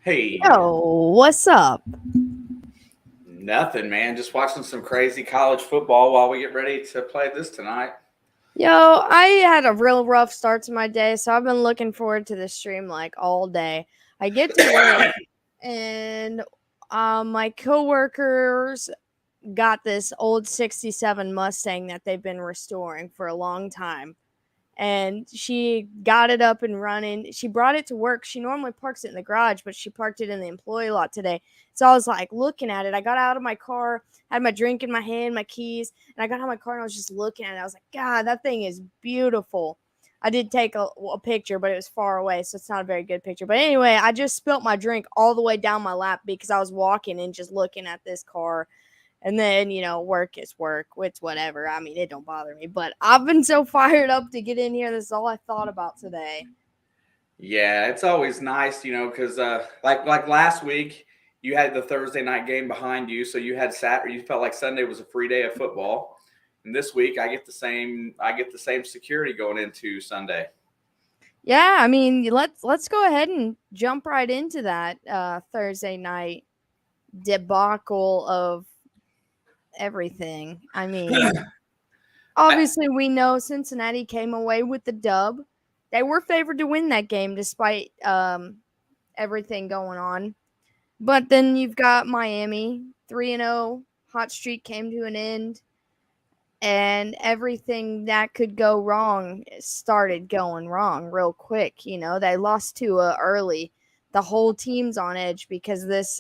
Hey, Yo, what's up? nothing, man. Just watching some crazy college football while we get ready to play this tonight. Yo, I had a real rough start to my day, so I've been looking forward to this stream like all day. I get to work and my coworkers got this old 67 Mustang that they've been restoring for a long time. And she got it up and running. She brought it to work. She normally parks it in the garage, but she parked it in the employee lot today. So I was like looking at it. I got out of my car, had my drink in my hand, my keys, and I got out of my car and I was just looking at it. I was like, God, that thing is beautiful. I did take a picture, but it was far away, so it's not a very good picture. But anyway, I just spilt my drink all the way down my lap because I was walking and just looking at this car. And then, work is work. It's whatever. I mean, it don't bother me. But I've been so fired up to get in here. This is all I thought about today. Yeah, it's always nice, because like last week, you had the Thursday night game behind you, so you had Saturday. You felt like Sunday was a free day of football, and this week I get the same. I get the same security going into Sunday. Yeah, I mean, let's go ahead and jump right into that Thursday night debacle of everything. I mean, obviously, we know Cincinnati came away with the dub. They were favored to win that game despite everything going on. But then you've got Miami, 3-0, hot streak came to an end, and everything that could go wrong started going wrong real quick. They lost to early. The whole team's on edge because this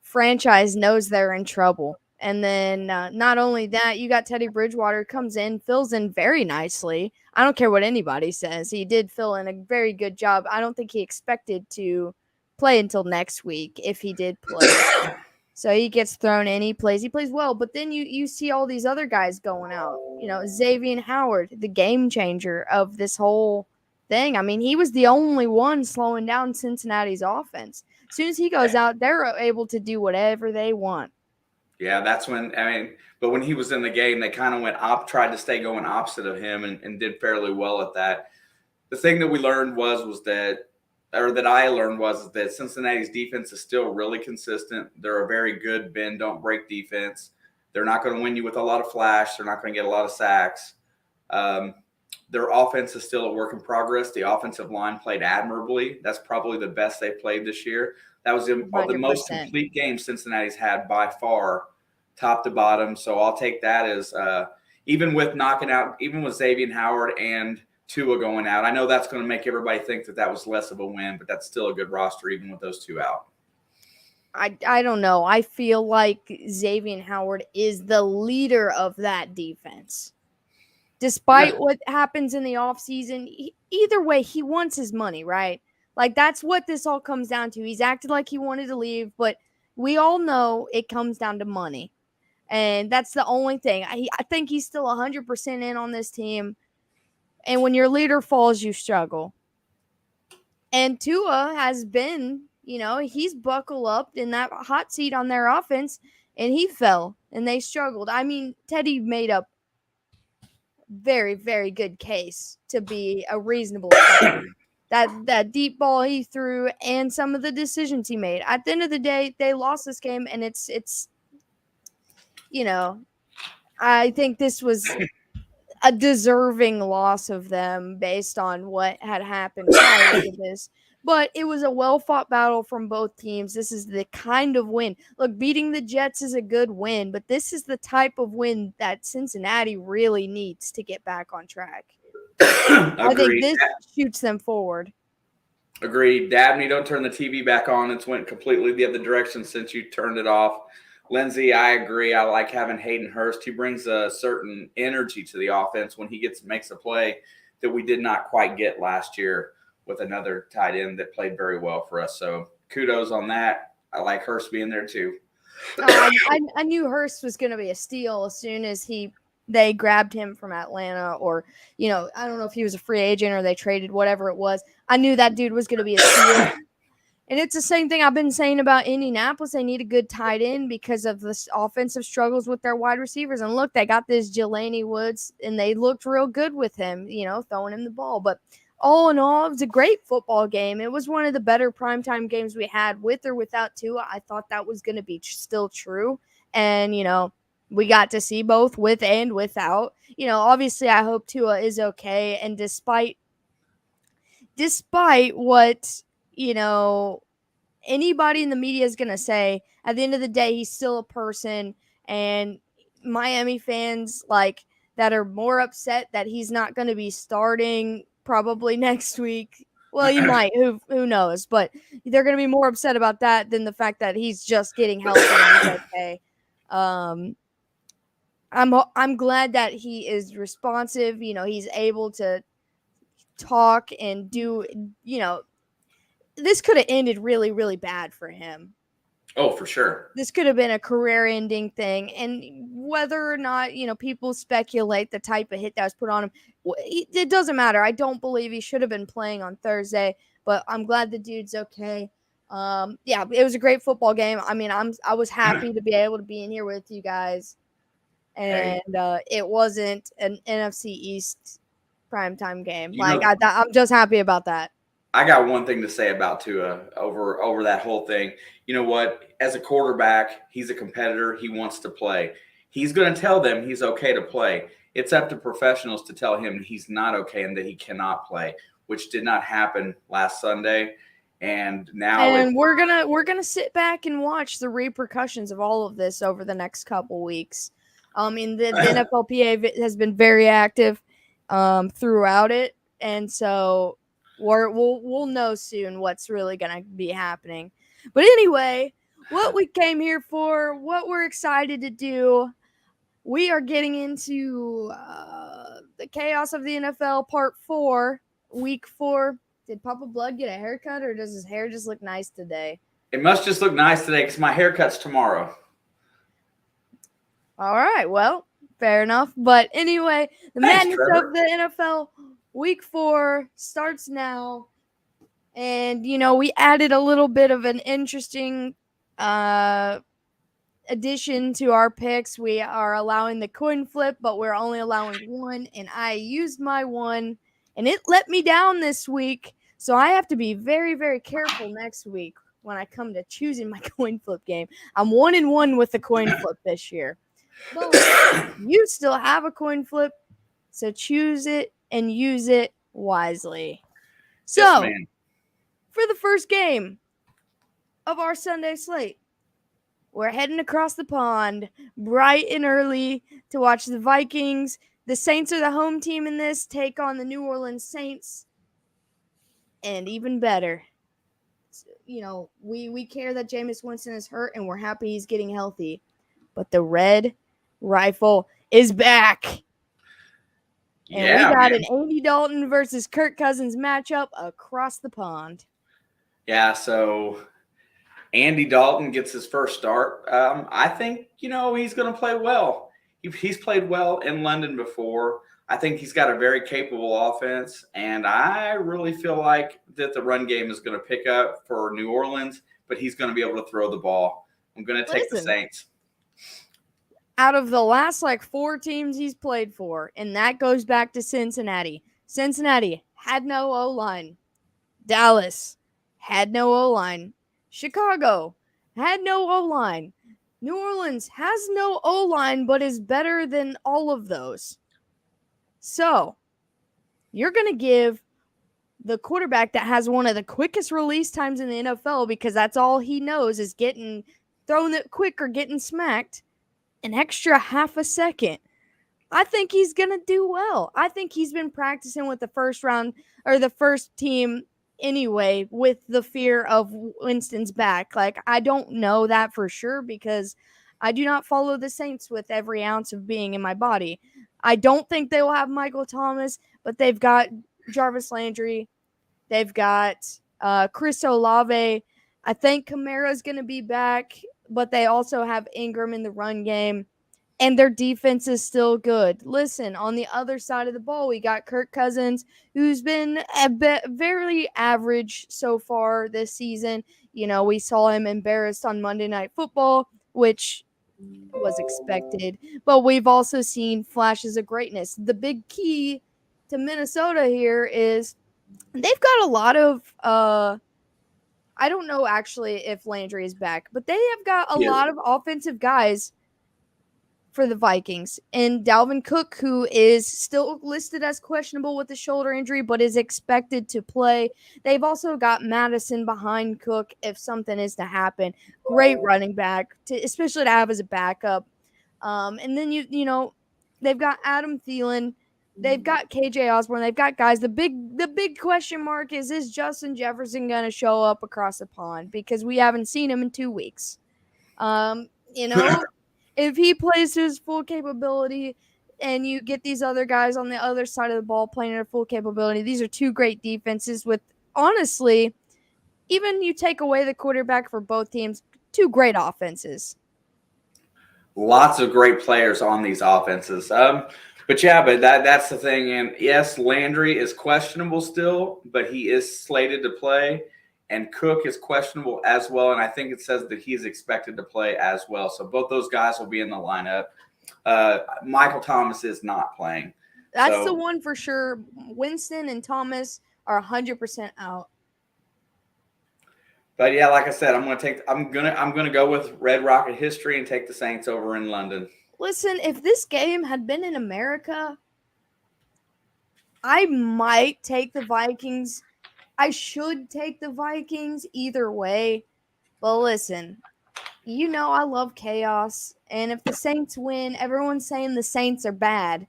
franchise knows they're in trouble. And then not only that, you got Teddy Bridgewater comes in, fills in very nicely. I don't care what anybody says. He did fill in a very good job. I don't think he expected to play until next week if he did play. So he gets thrown in, he plays well. But then you see all these other guys going out. Xavier Howard, the game changer of this whole thing. I mean, he was the only one slowing down Cincinnati's offense. As soon as he goes out, they're able to do whatever they want. Yeah, that's when but when he was in the game, they kind of tried to stay going opposite of him and did fairly well at that. The thing that we learned that I learned was that Cincinnati's defense is still really consistent. They're a very good bend, don't break defense. They're not going to win you with a lot of flash. They're not going to get a lot of sacks. Their offense is still a work in progress. The offensive line played admirably. That's probably the best they played this year. That was the most complete game Cincinnati's had by far, top to bottom. So I'll take that as even with Xavier Howard and Tua going out. I know that's going to make everybody think that was less of a win, but that's still a good roster even with those two out. I don't know. I feel like Xavier Howard is the leader of that defense. Despite what happens in the offseason, either way, he wants his money, right? Like, that's what this all comes down to. He's acted like he wanted to leave, but we all know it comes down to money. And that's the only thing. I think he's still 100% in on this team. And when your leader falls, you struggle. And Tua has been, he's buckled up in that hot seat on their offense, and he fell, and they struggled. I mean, Teddy made up very, very good case to be a reasonable player. That deep ball he threw and some of the decisions he made. At the end of the day, they lost this game, and it's I think this was a deserving loss of them based on what had happened prior to this. But it was a well-fought battle from both teams. This is the kind of win. Look, beating the Jets is a good win, but this is the type of win that Cincinnati really needs to get back on track. I think this shoots them forward. Agreed. Dabney, don't turn the TV back on. It's went completely the other direction since you turned it off. Lindsay, I agree. I like having Hayden Hurst. He brings a certain energy to the offense when he makes a play that we did not quite get last year with another tight end that played very well for us. So kudos on that. I like Hurst being there too. I knew Hurst was going to be a steal as soon as they grabbed him from Atlanta, or, I don't know if he was a free agent or they traded, whatever it was. I knew that dude was going to be a steal. And it's the same thing I've been saying about Indianapolis. They need a good tight end because of the offensive struggles with their wide receivers. And look, they got this Jelani Woods, and they looked real good with him, throwing him the ball. But all in all, it was a great football game. It was one of the better primetime games we had, with or without Tua. I thought that was going to be still true. And, we got to see both with and without. Obviously, I hope Tua is okay. And despite what, anybody in the media is going to say, at the end of the day, he's still a person. And Miami fans, that are more upset that he's not going to be starting probably next week. Well, he might. Who knows? But they're going to be more upset about that than the fact that he's just getting healthy and he's okay. I'm glad that he is responsive. He's able to talk and do. This could have ended really, really bad for him. Oh, for sure. This could have been a career-ending thing, and whether or not people speculate the type of hit that was put on him, it doesn't matter. I don't believe he should have been playing on Thursday, but I'm glad the dude's okay. Yeah, it was a great football game. I mean, I was happy to be able to be in here with you guys, and it wasn't an NFC East primetime game. I'm just happy about that. I got one thing to say about Tua over that whole thing. You know what? As a quarterback, he's a competitor. He wants to play. He's going to tell them he's okay to play. It's up to professionals to tell him he's not okay and that he cannot play, which did not happen last Sunday. And now we're gonna sit back and watch the repercussions of all of this over the next couple weeks. The NFLPA has been very active throughout it, and so we'll know soon what's really going to be happening. But anyway, what we came here for, what we're excited to do, we are getting into the chaos of the NFL Part 4, Week 4. Did Papa Blood get a haircut, or does his hair just look nice today? It must just look nice today because my haircut's tomorrow. All right, well, fair enough. But anyway, the madness of the NFL Week 4 starts now, and we added a little bit of an interesting addition to our picks. We are allowing the coin flip, but we're only allowing one, and I used my one, and it let me down this week, so I have to be very, very careful next week when I come to choosing my coin flip game. I'm 1-1 with the coin flip this year, but you still have a coin flip, so choose it and use it wisely. So, yes, for the first game of our Sunday slate, we're heading across the pond bright and early to watch the Vikings. The Saints are the home team in this, take on the New Orleans Saints. And even better, we care that Jameis Winston is hurt, and we're happy he's getting healthy. But the Red Rifle is back. And we got an Andy Dalton versus Kirk Cousins matchup across the pond. Yeah, so Andy Dalton gets his first start. I think, he's going to play well. He's played well in London before. I think he's got a very capable offense, and I really feel like that the run game is going to pick up for New Orleans, but he's going to be able to throw the ball. I'm going to take the Saints. Out of the last 4 teams he's played for, and that goes back to Cincinnati. Cincinnati had no O-line. Dallas had no O-line. Chicago had no O-line. New Orleans has no O-line, but is better than all of those. So, you're going to give the quarterback that has one of the quickest release times in the NFL, because that's all he knows is getting thrown it quick or getting smacked, an extra half a second. I think he's going to do well. I think he's been practicing with the first round or the first team anyway, with the fear of Winston's back. I don't know that for sure because I do not follow the Saints with every ounce of being in my body. I don't think they will have Michael Thomas, but they've got Jarvis Landry. They've got Chris Olave. I think Kamara's going to be back, but they also have Ingram in the run game, and their defense is still good. Listen, on the other side of the ball, we got Kirk Cousins, who's been very average so far this season. We saw him embarrassed on Monday Night Football, which was expected, but we've also seen flashes of greatness. The big key to Minnesota here is they've got a lot of I don't know actually if Landry is back, but they have got a Yes. lot of offensive guys for the Vikings. And Dalvin Cook, who is still listed as questionable with a shoulder injury, but is expected to play. They've also got Madison behind Cook if something is to happen. Great running back, especially to have as a backup. And then you know they've got Adam Thielen. They've got KJ Osborne. They've got guys. The big question mark is Justin Jefferson going to show up across the pond? Because we haven't seen him in 2 weeks. You know, if he plays to his full capability and you get these other guys on the other side of the ball playing at a full capability, these are two great defenses with, honestly, even you take away the quarterback for both teams, two great offenses. Lots of great players on these offenses. But that's the thing. And yes, Landry is questionable still, but he is slated to play. And Cook is questionable as well. And I think it says that he's expected to play as well. So both those guys will be in the lineup. Michael Thomas is not playing. That's the one for sure. Winston and Thomas are 100% out. But yeah, like I said, I'm gonna go with Red Rocket history and take the Saints over in London. Listen, if this game had been in America, I might take the Vikings. I should take the Vikings either way. But listen, you know I love chaos. And if the Saints win, everyone's saying the Saints are bad.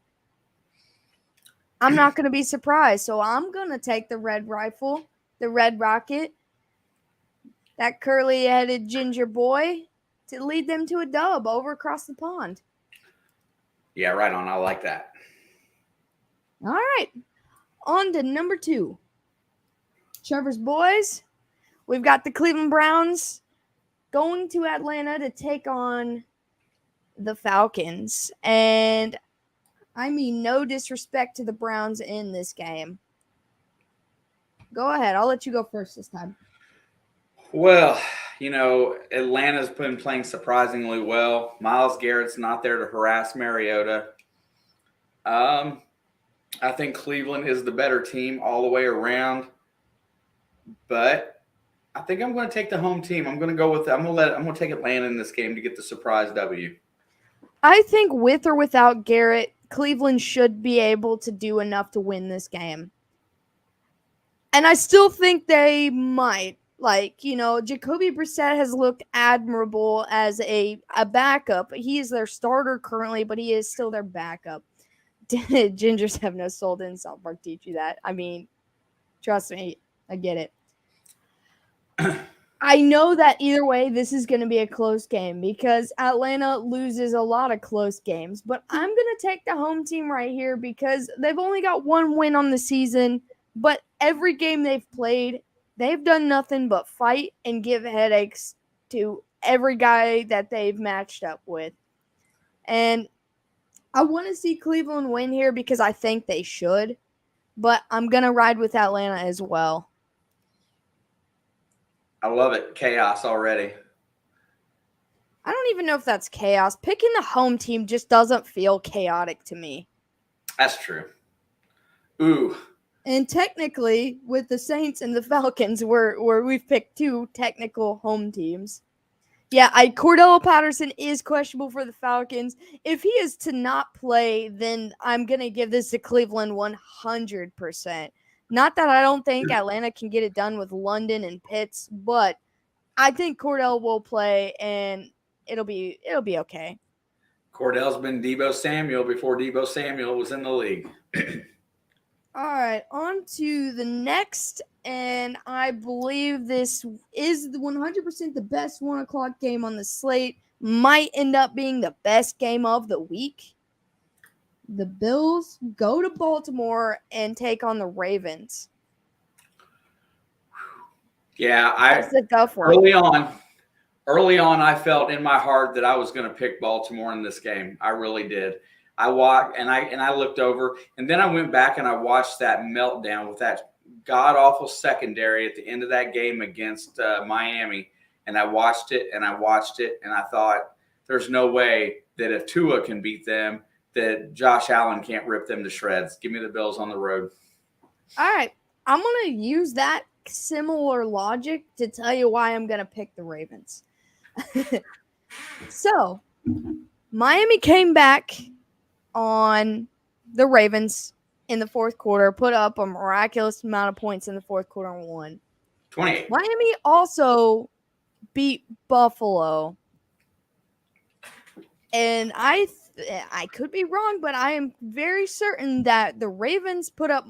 I'm not going to be surprised. So I'm going to take the Red Rifle, the Red Rocket, that curly-headed ginger boy to lead them to a dub over across the pond. Yeah, right on. I like that. All right. On to number 2. Trevor's boys. We've got the Cleveland Browns going to Atlanta to take on the Falcons. And I mean, no disrespect to the Browns in this game. Go ahead. I'll let you go first this time. Well, you know, Atlanta's been playing surprisingly well. Myles Garrett's not there to harass Mariota. I think Cleveland is the better team all the way around. But I think I'm going to take the home team. I'm going to take Atlanta in this game to get the surprise W. I think with or without Garrett, Cleveland should be able to do enough to win this game. And I still think they might. Like, you know, Jacoby Brissett has looked admirable as a backup. He is their starter currently, but he is still their backup. Gingers have no soul, didn't South Park teach you that? I mean, trust me, I get it. I know that either way, this is going to be a close game because Atlanta loses a lot of close games. But I'm going to take the home team right here because they've only got one win on the season. But every game they've played, they've done nothing but fight and give headaches to every guy that they've matched up with. And I want to see Cleveland win here because I think they should. But I'm going to ride with Atlanta as well. I love it. Chaos already. I don't even know if that's chaos. Picking the home team just doesn't feel chaotic to me. That's true. Ooh. And technically, with the Saints and the Falcons, where we've picked 2 technical home teams. Yeah, Cordell Patterson is questionable for the Falcons. If he is to not play, then I'm going to give this to Cleveland 100%. Not that I don't think Atlanta can get it done with London and Pitts, but I think Cordell will play and it'll be okay. Cordell's been Deebo Samuel before Deebo Samuel was in the league. All right, on to the next, and I believe this is 100% the best 1 o'clock game on the slate. Might end up being the best game of the week. The Bills go to Baltimore and take on the Ravens. Yeah, That's a tough one. Early on, I felt in my heart that I was going to pick Baltimore in this game. I really did. I walked and I looked over, and then I went back and I watched that meltdown with that god awful secondary at the end of that game against Miami. And I watched it and I thought, there's no way that if Tua can beat them, that Josh Allen can't rip them to shreds. Give me the Bills on the road. All right. I'm going to use that similar logic to tell you why I'm going to pick the Ravens. So, Miami came back on the Ravens in the fourth quarter, put up a miraculous amount of points in the fourth quarter and won. 28. Miami also beat Buffalo. And I could be wrong, but I am very certain that the Ravens put up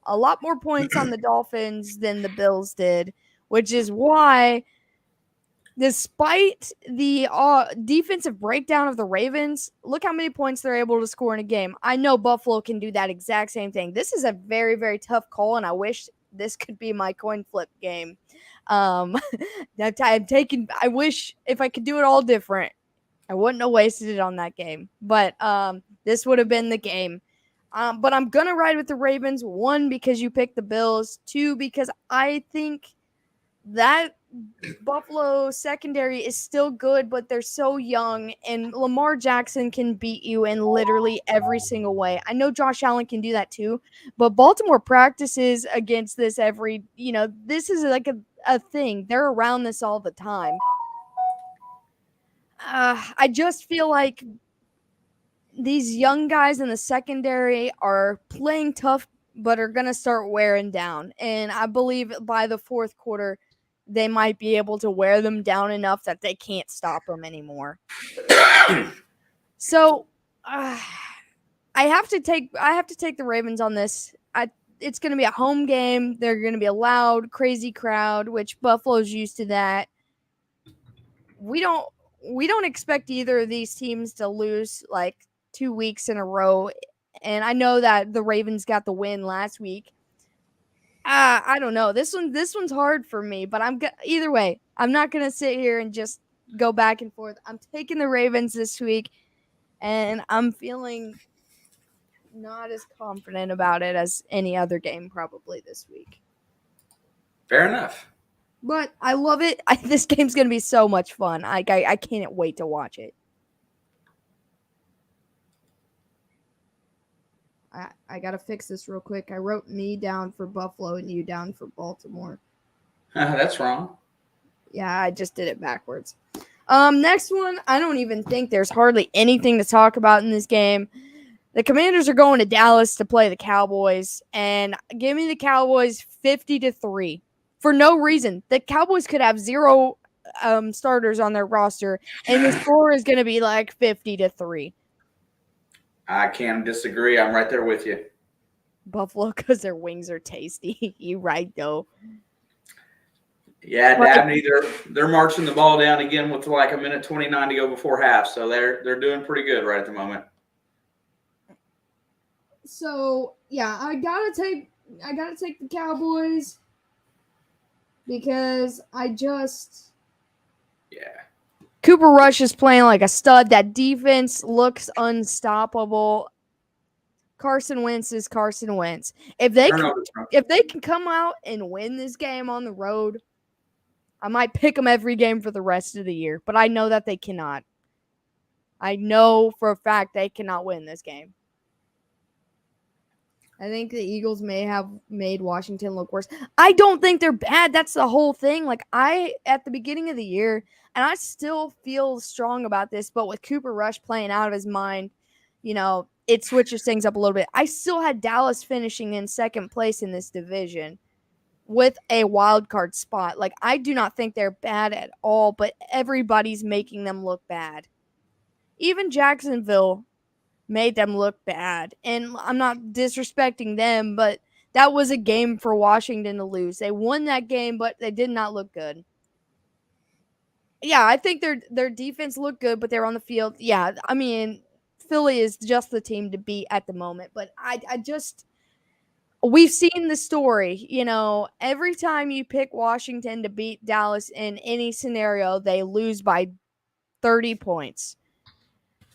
a lot more points on the Dolphins than the Bills did, which is why, despite the defensive breakdown of the Ravens, look how many points they're able to score in a game. I know Buffalo can do that exact same thing. This is a very, very tough call, and I wish this could be my coin flip game. I wish if I could do it all different, I wouldn't have wasted it on that game. But this would have been the game. But I'm going to ride with the Ravens. 1, because you picked the Bills. 2, because I think that Buffalo secondary is still good, but they're so young, and Lamar Jackson can beat you in literally every single way. I know Josh Allen can do that too, but Baltimore practices against this this is like a thing. They're around this all the time. I just feel like these young guys in the secondary are playing tough, but are going to start wearing down. And I believe by the fourth quarter, they might be able to wear them down enough that they can't stop them anymore. So I have to take the Ravens on this. It's going to be a home game. They're going to be a loud, crazy crowd, which Buffalo's used to that. We don't expect either of these teams to lose like 2 weeks in a row. And I know that the Ravens got the win last week. I don't know. This one's hard for me, but either way, I'm not going to sit here and just go back and forth. I'm taking the Ravens this week, and I'm feeling not as confident about it as any other game probably this week. Fair enough. But I love it. This game's going to be so much fun. I can't wait to watch it. I got to fix this real quick. I wrote me down for Buffalo and you down for Baltimore. That's wrong. Yeah, I just did it backwards. Next one, I don't even think there's hardly anything to talk about in this game. The Commanders are going to Dallas to play the Cowboys, and give me the Cowboys 50-3 for no reason. The Cowboys could have 0 starters on their roster, and the score is going to be like 50-3. I can't disagree. I'm right there with you. Buffalo, because their wings are tasty. You right, though. Yeah, Dabney, they're marching the ball down again with like a minute 29 to go before half, so they're doing pretty good right at the moment. So yeah, I gotta take the Cowboys because Cooper Rush is playing like a stud. That defense looks unstoppable. Carson Wentz is Carson Wentz. If they can come out and win this game on the road, I might pick them every game for the rest of the year. But I know that they cannot. I know for a fact they cannot win this game. I think the Eagles may have made Washington look worse. I don't think they're bad. That's the whole thing. Like at the beginning of the year, and I still feel strong about this, but with Cooper Rush playing out of his mind, it switches things up a little bit. I still had Dallas finishing in second place in this division with a wild card spot. Like, I do not think they're bad at all, but everybody's making them look bad. Even Jacksonville made them look bad. And I'm not disrespecting them, but that was a game for Washington to lose. They won that game, but they did not look good. Yeah, I think their defense looked good, but they're on the field. Yeah, I mean, Philly is just the team to beat at the moment. But we've seen the story. Every time you pick Washington to beat Dallas in any scenario, they lose by 30 points.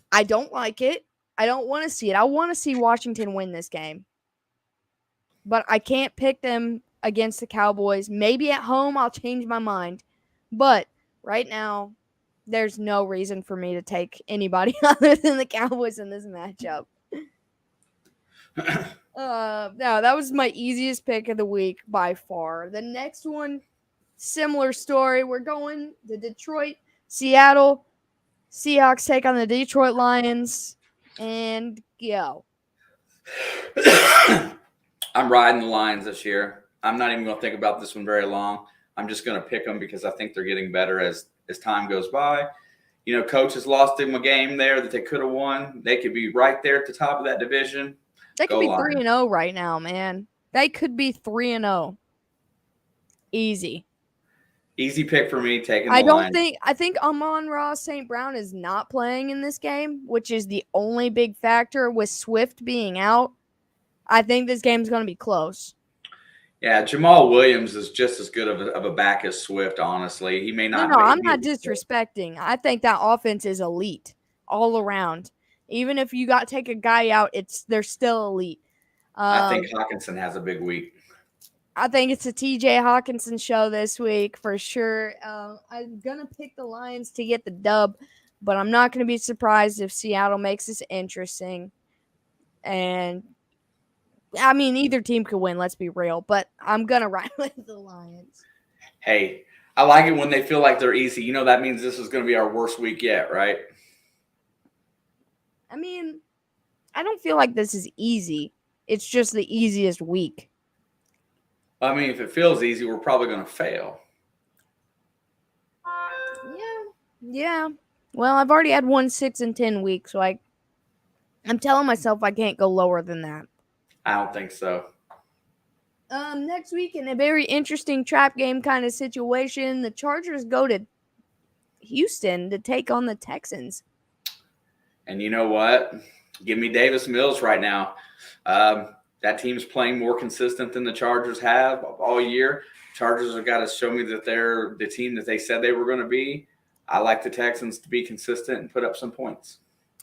I don't like it. I don't want to see it. I want to see Washington win this game. But I can't pick them against the Cowboys. Maybe at home I'll change my mind. But right now, there's no reason for me to take anybody other than the Cowboys in this matchup. No, that was my easiest pick of the week by far. The next one, similar story. We're going to Detroit, Seattle. Seahawks take on the Detroit Lions, and go. I'm riding the Lions this year. I'm not even going to think about this one very long. I'm just going to pick them because I think they're getting better as time goes by. You know, coach has lost them a game there that they could have won. They could be right there at the top of that division. They could be Lions. 3-0 right now, man. They could be 3-0. Easy. Easy pick for me, taking the Lions. I think Amon-Ra St. Brown is not playing in this game, which is the only big factor with Swift being out. I think this game's going to be close. Yeah, Jamal Williams is just as good of a back as Swift, honestly. He may not. No, I'm not disrespecting. I think that offense is elite all around. Even if you got to take a guy out, they're still elite. I think Hawkinson has a big week. I think it's a TJ Hawkinson show this week for sure. I'm going to pick the Lions to get the dub, but I'm not going to be surprised if Seattle makes this interesting. And, I mean, either team could win, let's be real, but I'm going to ride with the Lions. Hey, I like it when they feel like they're easy. You know, that means this is going to be our worst week yet, right? I mean, I don't feel like this is easy. It's just the easiest week. I mean, if it feels easy, we're probably going to fail. Yeah. Well, I've already had 1-6-10 week, so I'm telling myself I can't go lower than that. I don't think so. Next week, in a very interesting trap game kind of situation, the Chargers go to Houston to take on the Texans. And you know what? Give me Davis Mills right now. That team's playing more consistent than the Chargers have all year. Chargers have got to show me that they're the team that they said they were going to be. I like the Texans to be consistent and put up some points.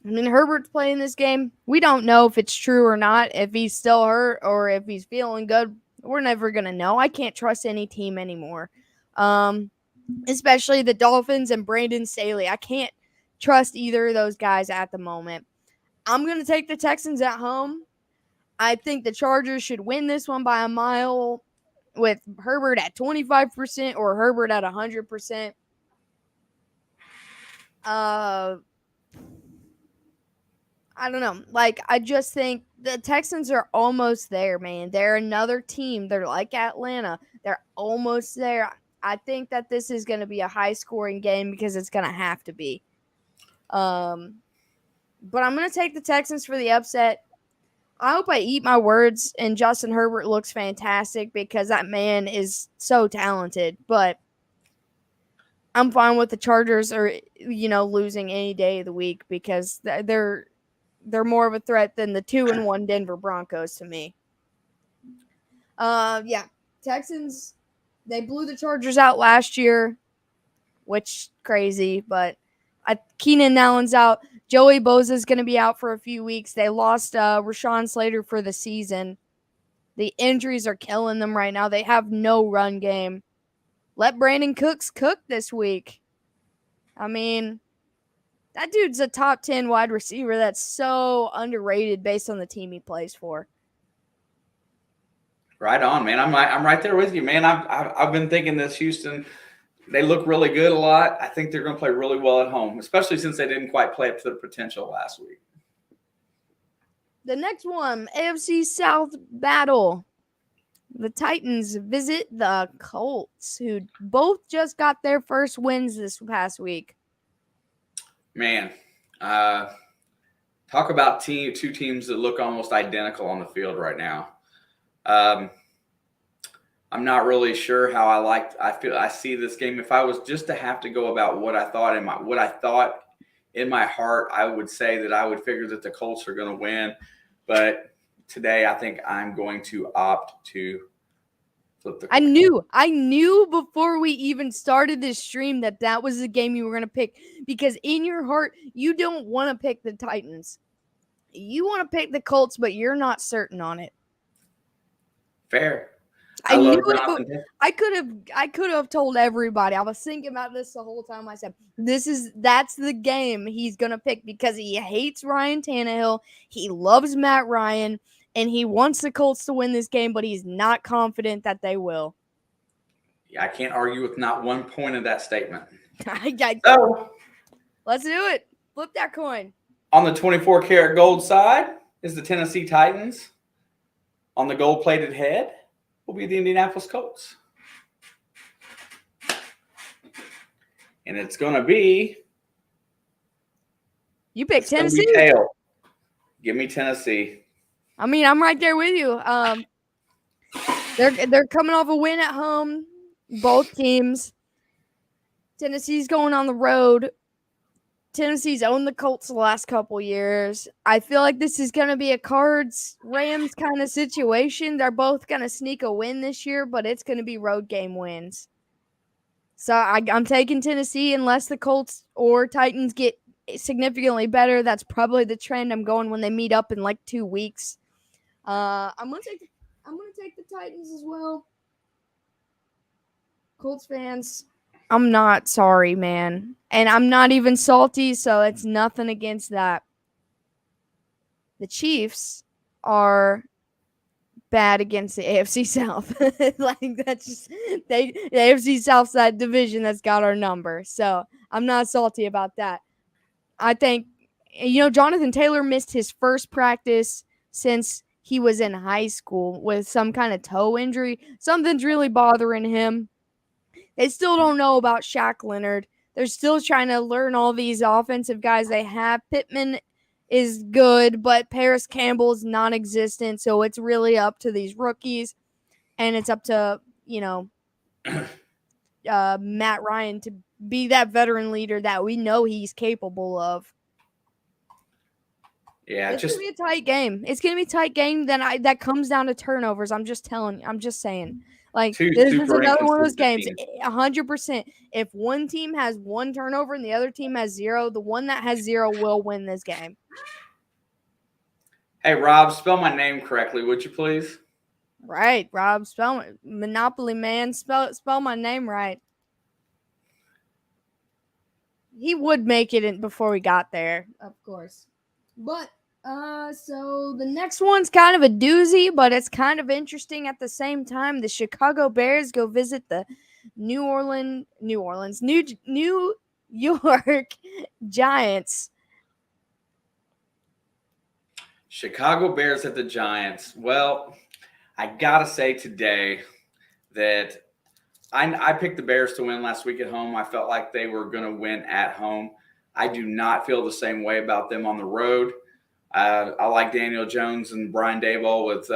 I mean, Herbert's playing this game. We don't know if it's true or not, if he's still hurt or if he's feeling good. We're never going to know. I can't trust any team anymore, especially the Dolphins and Brandon Staley. I can't trust either of those guys at the moment. I'm going to take the Texans at home. I think the Chargers should win this one by a mile with Herbert at 25% or Herbert at 100%. I don't know. I just think the Texans are almost there, man. They're another team. They're like Atlanta. They're almost there. I think that this is going to be a high-scoring game because it's going to have to be. But I'm going to take the Texans for the upset. I hope I eat my words and Justin Herbert looks fantastic because that man is so talented. But I'm fine with the Chargers losing any day of the week because they're more of a threat than the 2-1 Denver Broncos to me. Texans, they blew the Chargers out last year, which crazy, but Keenan Allen's out. Joey Bosa's going to be out for a few weeks. They lost Rashawn Slater for the season. The injuries are killing them right now. They have no run game. Let Brandon Cooks cook this week. I mean, that dude's a top 10 wide receiver that's so underrated based on the team he plays for. Right on, man. I'm right there with you, man. I've been thinking this Houston, they look really good a lot. I think they're going to play really well at home, especially since they didn't quite play up to their potential last week. The next one, AFC South battle. The Titans visit the Colts, who both just got their first wins this past week. Man, talk about two teams that look almost identical on the field right now. I'm not really sure how I see this game. If I was just to have to go about what I thought in my heart, I would say that I would figure that the Colts are going to win. But today, I think I'm going to opt to flip the coin. I knew before we even started this stream that was the game you were going to pick, because in your heart, you don't want to pick the Titans. You want to pick the Colts, but you're not certain on it. Fair. I knew it. I could have told everybody. I was thinking about this the whole time. I said, that's the game he's gonna pick because he hates Ryan Tannehill. He loves Matt Ryan, and he wants the Colts to win this game, but he's not confident that they will. Yeah, I can't argue with not one point of that statement. So, let's do it. Flip that coin. On the 24-karat gold side is the Tennessee Titans. On the gold-plated head will be the Indianapolis Colts. And it's going to be... You picked Tennessee? Tail. Give me Tennessee. I mean, I'm right there with you. They're coming off a win at home, both teams. Tennessee's going on the road. Tennessee's owned the Colts the last couple years. I feel like this is going to be a Cards-Rams kind of situation. They're both going to sneak a win this year, but it's going to be road game wins. So I'm taking Tennessee unless the Colts or Titans get significantly better. That's probably the trend. I'm going when they meet up in like 2 weeks. I'm gonna take the Titans as well. Colts fans, I'm not sorry, man. And I'm not even salty, so it's nothing against that. The Chiefs are bad against the AFC South. Like, that's just the AFC South side division that's got our number. So I'm not salty about that. I think, Jonathan Taylor missed his first practice since he was in high school with some kind of toe injury. Something's really bothering him. They still don't know about Shaq Leonard. They're still trying to learn all these offensive guys they have. Pittman is good, but Paris Campbell is non-existent, so it's really up to these rookies, and it's up to, Matt Ryan to be that veteran leader that we know he's capable of. Yeah, it's gonna be a tight game. It's gonna be a tight game. That comes down to turnovers. I'm just saying. Like, this is another one of those games. 100%. If one team has one turnover and the other team has zero, the one that has zero will win this game. Hey, Rob, spell my name correctly, would you please? Right, Rob. Spell Monopoly Man. Spell my name right. He would make it in before we got there, of course. But so the next one's kind of a doozy, but it's kind of interesting at the same time. The Chicago Bears go visit the New York Giants. Chicago Bears at the Giants. Well, I gotta say today that I picked the Bears to win last week at home. I felt like they were going to win at home. I do not feel the same way about them on the road. I like Daniel Jones and Brian Daboll with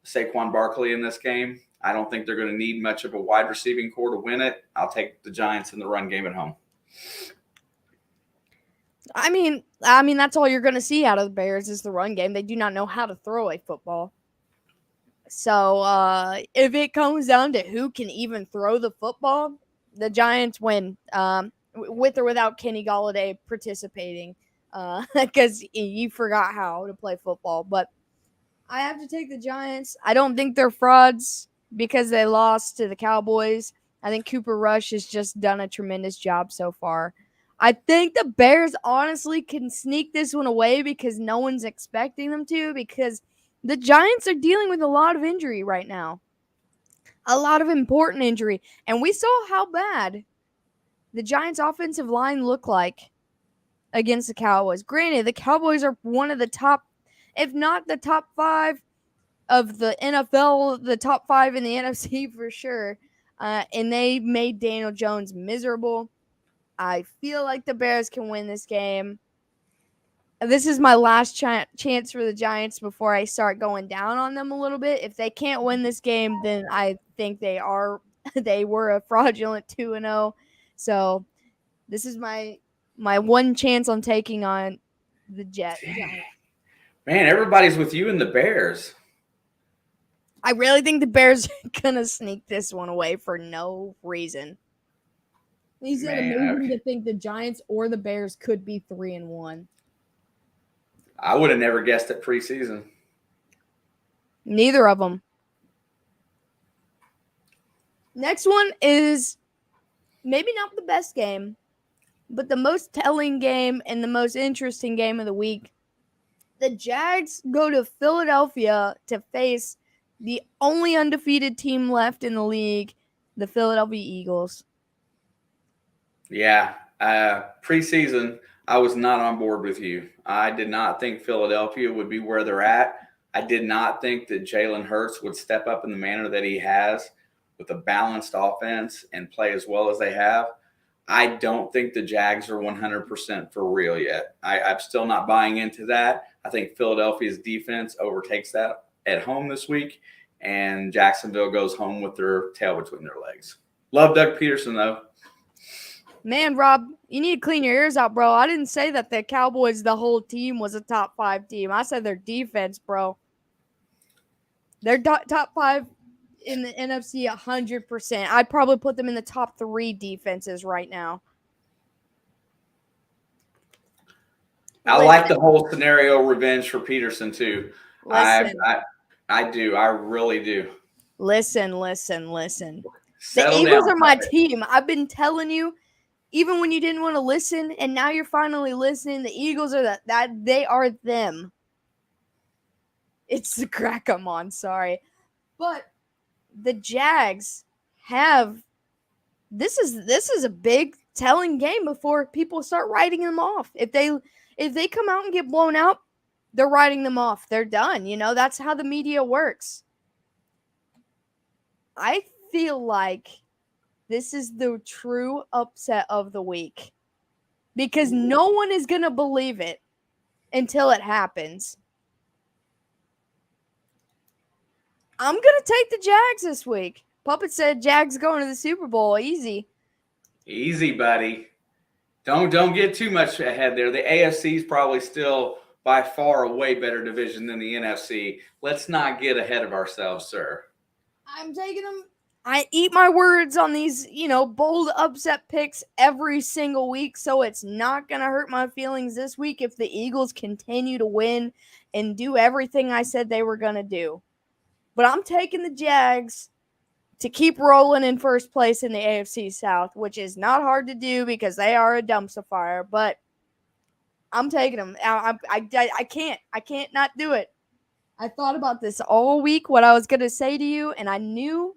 Saquon Barkley in this game. I don't think they're going to need much of a wide receiving core to win it. I'll take the Giants in the run game at home. I mean, that's all you're going to see out of the Bears is the run game. They do not know how to throw a football. So if it comes down to who can even throw the football, the Giants win with or without Kenny Golladay participating because you forgot how to play football. But I have to take the Giants. I don't think they're frauds because they lost to the Cowboys. I think Cooper Rush has just done a tremendous job so far. I think the Bears honestly can sneak this one away because no one's expecting them to, because the Giants are dealing with a lot of injury right now. A lot of important injury. And we saw how bad the Giants' offensive line looked like against the Cowboys. Granted, the Cowboys are one of the top, if not the top 5 of the NFL, the top 5 in the NFC for sure. And they made Daniel Jones miserable. I feel like the Bears can win this game. This is my last chance for the Giants before I start going down on them a little bit. If they can't win this game, then I think they were a fraudulent 2-0. So this is my one chance on taking on the Giants. Man, everybody's with you and the Bears. I really think the Bears are going to sneak this one away for no reason. Is it amazing to think the Giants or the Bears could be 3-1? I would have never guessed it preseason. Neither of them. Next one is maybe not the best game, but the most telling game and the most interesting game of the week. The Jags go to Philadelphia to face the only undefeated team left in the league, the Philadelphia Eagles. Yeah. Preseason, I was not on board with you. I did not think Philadelphia would be where they're at. I did not think that Jalen Hurts would step up in the manner that he has with a balanced offense and play as well as they have. I don't think the Jags are 100% for real yet. I'm still not buying into that. I think Philadelphia's defense overtakes that at home this week, and Jacksonville goes home with their tail between their legs. Love Doug Peterson, though. Man, Rob, you need to clean your ears out, bro. I didn't say that the Cowboys, the whole team, was a top 5 team. I said their defense, bro. They're top 5 in the NFC 100%. I'd probably put them in the top 3 defenses right now. I like the whole scenario revenge for Peterson, too. Listen. I do. I really do. Listen. Settle The Eagles down, are my puppet. team. I've been telling you, even when you didn't want to listen, and now you're finally listening. The Eagles are that they are them. It's the crack I'm on, sorry. But the Jags have this is a big telling game before people start writing them off. If they come out and get blown out, they're writing them off. They're done. You know, that's how the media works. I feel like this is the true upset of the week because no one is going to believe it until it happens. I'm going to take the Jags this week. Puppet said Jags going to the Super Bowl. Easy. Easy, buddy. Don't get too much ahead there. The AFC is probably still by far a way better division than the NFC. Let's not get ahead of ourselves, sir. I'm taking them. I eat my words on these, bold upset picks every single week, so it's not going to hurt my feelings this week if the Eagles continue to win and do everything I said they were going to do. But I'm taking the Jags to keep rolling in first place in the AFC South, which is not hard to do because they are a dumpster fire, but I'm taking them. I can't not do it. I thought about this all week, what I was going to say to you, and I knew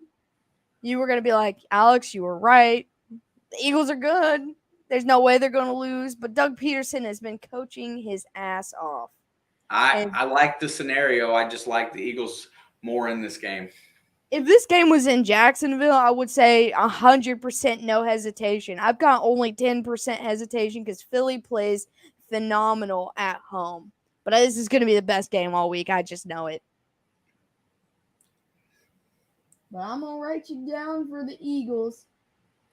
you were going to be like, Alex, you were right. The Eagles are good. There's no way they're going to lose, but Doug Peterson has been coaching his ass off. I like the scenario. I just like the Eagles more in this game. If this game was in Jacksonville, I would say 100% no hesitation. I've got only 10% hesitation because Philly plays phenomenal at home. But this is going to be the best game all week. I just know it. But I'm going to write you down for the Eagles.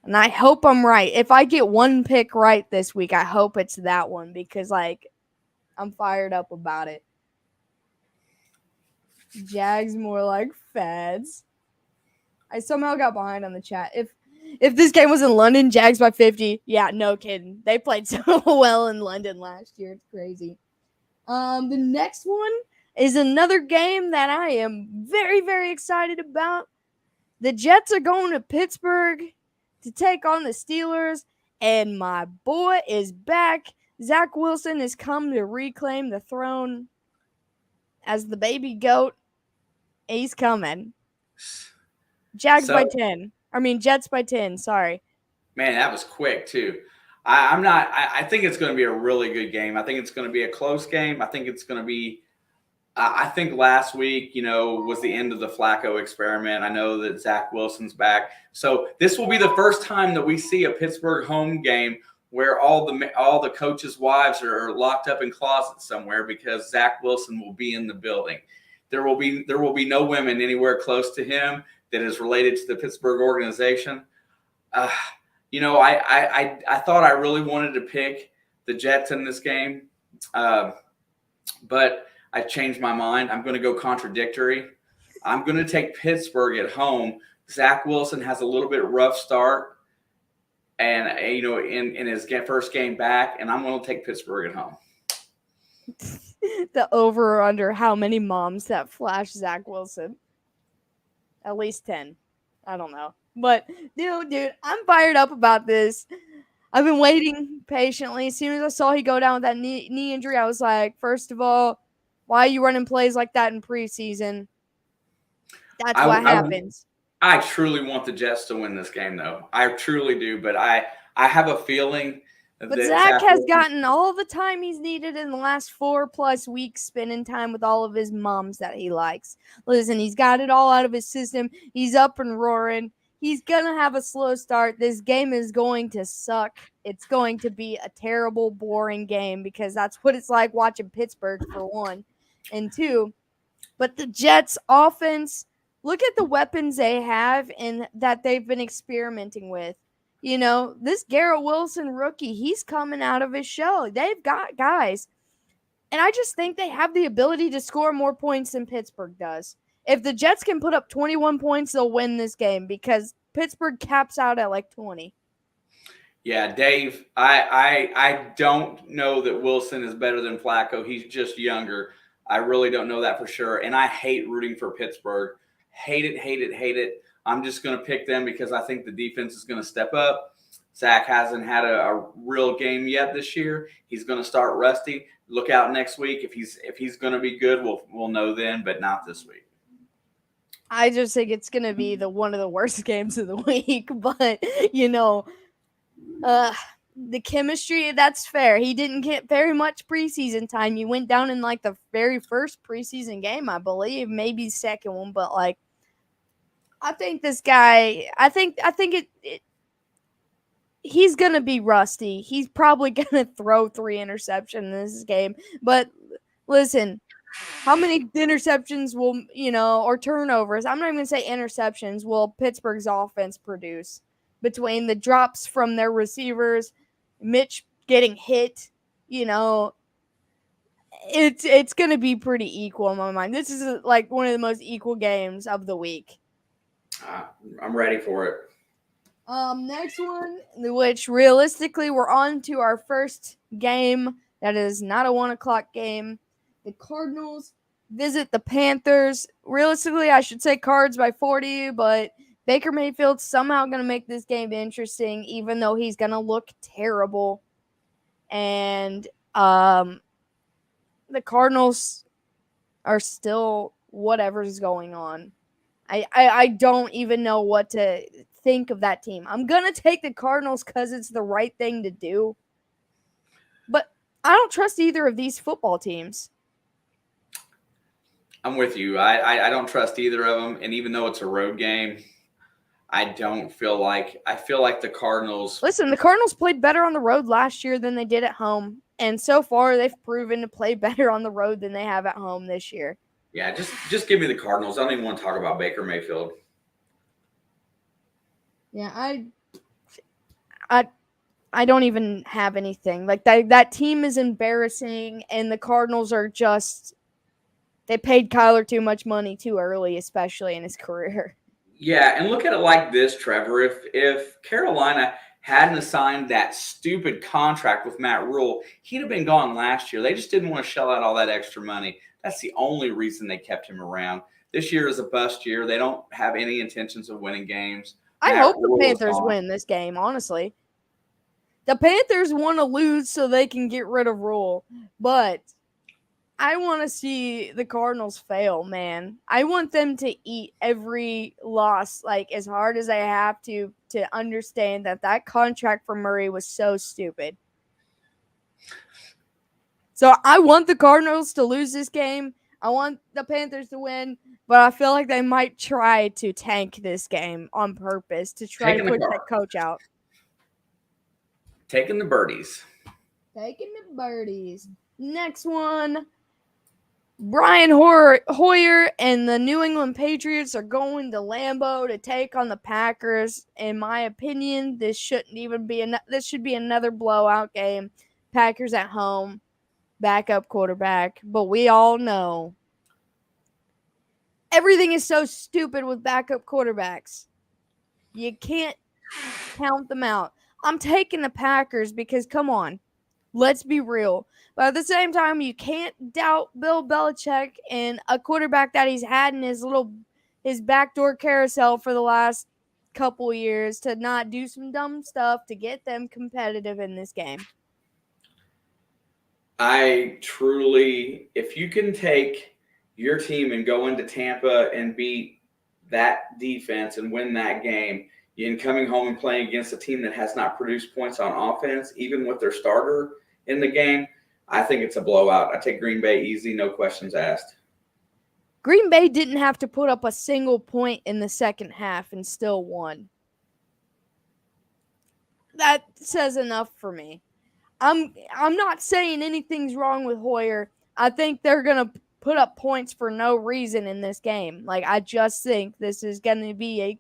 And I hope I'm right. If I get one pick right this week, I hope it's that one because, I'm fired up about it. Jags more like fads. I somehow got behind on the chat. If this game was in London, Jags by 50, yeah, no kidding. They played so well in London last year. It's crazy. The next one is another game that I am very, very excited about. The Jets are going to Pittsburgh to take on the Steelers, and my boy is back. Zach Wilson has come to reclaim the throne as the baby goat. He's coming. Jets by 10. Sorry. Man, that was quick, too. I think it's going to be a really good game. I think it's going to be a close game. I think it's going to be I think last week, was the end of the Flacco experiment. I know that Zach Wilson's back. So this will be the first time that we see a Pittsburgh home game where all the coaches' wives are locked up in closets somewhere because Zach Wilson will be in the building. There will be no women anywhere close to him that is related to the Pittsburgh organization. I thought I really wanted to pick the Jets in this game, but I changed my mind. I'm going to go contradictory. I'm going to take Pittsburgh at home. Zach Wilson has a little bit rough start, and in his first game back, and I'm going to take Pittsburgh at home. The over or under how many moms that flash Zach Wilson? At least 10. I don't know. But, dude, I'm fired up about this. I've been waiting patiently. As soon as I saw he go down with that knee injury, I was like, first of all, Why are you running plays like that in preseason? That's I, what I, happens. I truly want the Jets to win this game, though. I truly do, but I have a feeling But that Zach Zach has Wilson. gotten all the time he's needed in the last 4+ weeks spending time with all of his moms that he likes. Listen, he's got it all out of his system. He's up and roaring. He's going to have a slow start. This game is going to suck. It's going to be a terrible, boring game because that's what it's like watching Pittsburgh, for one. And two, but the Jets offense, look at the weapons they have and that they've been experimenting with. You know, this Garrett Wilson rookie, he's coming out of his show. They've got guys. And I just think they have the ability to score more points than Pittsburgh does. If the Jets can put up 21 points, they'll win this game because Pittsburgh caps out at like 20. Yeah, Dave, I don't know that Wilson is better than Flacco. He's just younger. I really don't know that for sure. And I hate rooting for Pittsburgh. Hate it, hate it, hate it. I'm just going to pick them because I think the defense is going to step up. Zach hasn't had a real game yet this year. He's going to start rusty. Look out next week. If he's going to be good, we'll know then, but not this week. I just think it's going to be one of the worst games of the week. But, you know, the chemistry, that's fair. He didn't get very much preseason time. He went down in like the very first preseason game, I believe, maybe second one, but like I think this guy, I think he's going to be rusty. He's probably going to throw 3 interceptions in this game. But listen, how many interceptions will, or turnovers, I'm not even going to say interceptions, will Pittsburgh's offense produce between the drops from their receivers, Mitch getting hit, it's going to be pretty equal in my mind. This is like one of the most equal games of the week. I'm ready for it. Next one, which realistically we're on to our first game that is not a 1:00 game. The Cardinals visit the Panthers. Realistically, I should say Cards by 40, but Baker Mayfield's somehow going to make this game interesting, even though he's going to look terrible. And the Cardinals are still whatever's going on. I don't even know what to think of that team. I'm going to take the Cardinals because it's the right thing to do. But I don't trust either of these football teams. I'm with you. I don't trust either of them. And even though it's a road game, I feel like the Cardinals. Listen, the Cardinals played better on the road last year than they did at home. And so far, they've proven to play better on the road than they have at home this year. Yeah, just give me the Cardinals. I don't even want to talk about Baker Mayfield. Yeah, I don't even have anything. Like that team is embarrassing, and the Cardinals are just, they paid Kyler too much money too early, especially in his career. Yeah, and look at it like this, Trevor. If Carolina hadn't assigned that stupid contract with Matt Rule, he'd have been gone last year. They just didn't want to shell out all that extra money. That's the only reason they kept him around. This year is a bust year. They don't have any intentions of winning games. I hope the Panthers win this game, honestly. The Panthers want to lose so they can get rid of Rule, but I want to see the Cardinals fail, man. I want them to eat every loss like as hard as they have to understand that contract for Murray was so stupid. So I want the Cardinals to lose this game. I want the Panthers to win, but I feel like they might try to tank this game on purpose to try to push that coach out. Taking the birdies. Taking the birdies. Next one. Brian Hoyer and the New England Patriots are going to Lambeau to take on the Packers. In my opinion, this shouldn't even be this should be another blowout game. Packers at home, backup quarterback, but we all know everything is so stupid with backup quarterbacks. You can't count them out. I'm taking the Packers because, come on, let's be real. But at the same time, you can't doubt Bill Belichick and a quarterback that he's had in his backdoor carousel for the last couple years to not do some dumb stuff to get them competitive in this game. If you can take your team and go into Tampa and beat that defense and win that game, and coming home and playing against a team that has not produced points on offense, even with their starter in the game, I think it's a blowout. I take Green Bay easy, no questions asked. Green Bay didn't have to put up a single point in the second half and still won. That says enough for me. I'm not saying anything's wrong with Hoyer. I think they're gonna put up points for no reason in this game. Like, I just think this is gonna be a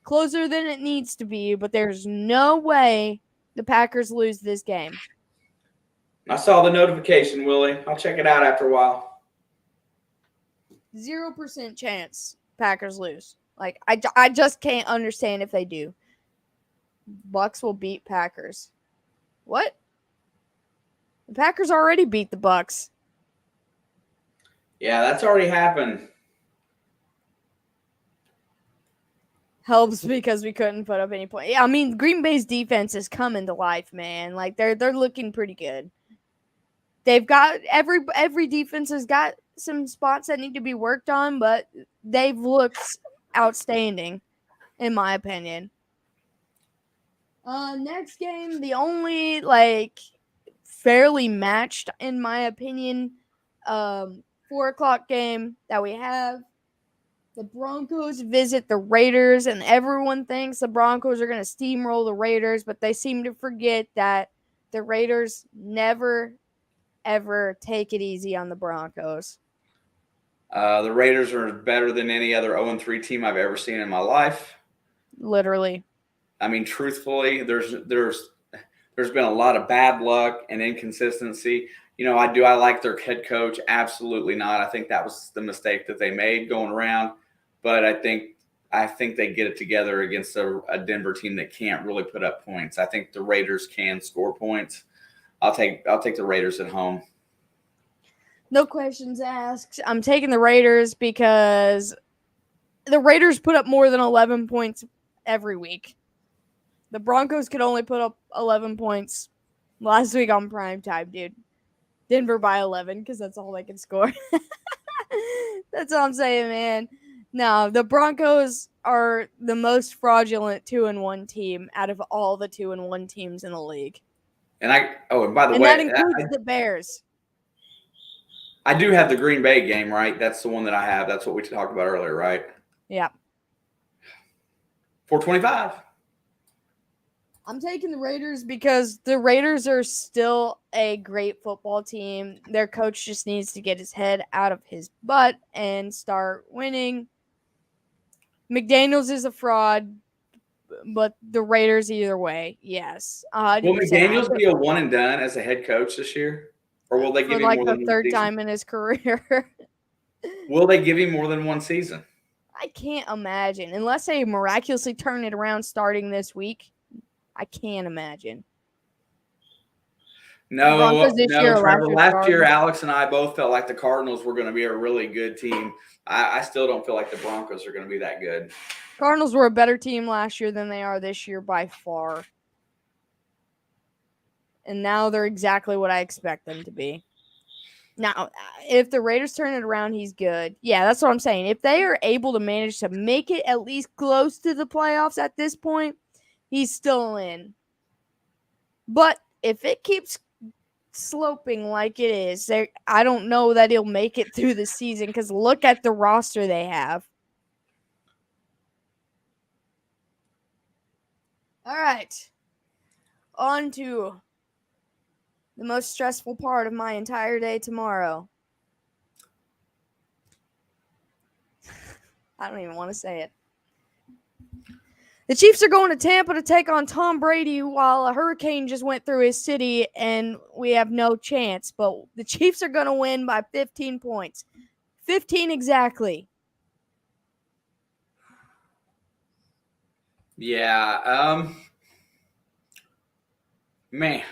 closer than it needs to be, but there's no way the Packers lose this game. I saw the notification, Willie. I'll check it out after a while. 0% chance Packers lose. Like, I just can't understand if they do. Bucks will beat Packers. What? The Packers already beat the Bucks. Yeah, that's already happened. Helps because we couldn't put up any points. Yeah, I mean, Green Bay's defense is coming to life, man. Like, they're looking pretty good. They've got every defense has got some spots that need to be worked on, but they've looked outstanding, in my opinion. Next game, the only fairly matched, in my opinion, 4:00 game that we have. The Broncos visit the Raiders, and everyone thinks the Broncos are going to steamroll the Raiders, but they seem to forget that the Raiders never, ever take it easy on the Broncos. The Raiders are better than any other 0-3 team I've ever seen in my life. Literally. I mean, truthfully, there's been a lot of bad luck and inconsistency. I like their head coach? Absolutely not. I think that was the mistake that they made going around. But I think they get it together against a Denver team that can't really put up points. I think the Raiders can score points. I'll take the Raiders at home. No questions asked. I'm taking the Raiders because the Raiders put up more than 11 points every week. The Broncos could only put up 11 points last week on primetime, dude. Denver by 11 because that's all they can score. That's all I'm saying, man. No, the Broncos are the most fraudulent 2-1 team out of all the 2-1 teams in the league. And by the way, that includes the Bears. I do have the Green Bay game, right? That's the one that I have. That's what we talked about earlier, right? Yeah. 425. I'm taking the Raiders because the Raiders are still a great football team. Their coach just needs to get his head out of his butt and start winning. McDaniels is a fraud, but the Raiders either way, yes. Will McDaniels be a one and done as a head coach this year? Or will they give him more than the third time in his career? Will they give him more than one season? I can't imagine. Unless they miraculously turn it around starting this week. I can't imagine. No, Trevor. Last year, Alex and I both felt like the Cardinals were going to be a really good team. I still don't feel like the Broncos are going to be that good. Cardinals were a better team last year than they are this year by far. And now they're exactly what I expect them to be. Now, if the Raiders turn it around, he's good. Yeah, that's what I'm saying. If they are able to manage to make it at least close to the playoffs at this point, he's still in. But if it keeps sloping like it is, I don't know that he'll make it through the season because look at the roster they have. All right. On to the most stressful part of my entire day tomorrow. I don't even want to say it. The Chiefs are going to Tampa to take on Tom Brady while a hurricane just went through his city and we have no chance. But the Chiefs are going to win by 15 points. 15 exactly. Yeah. Man.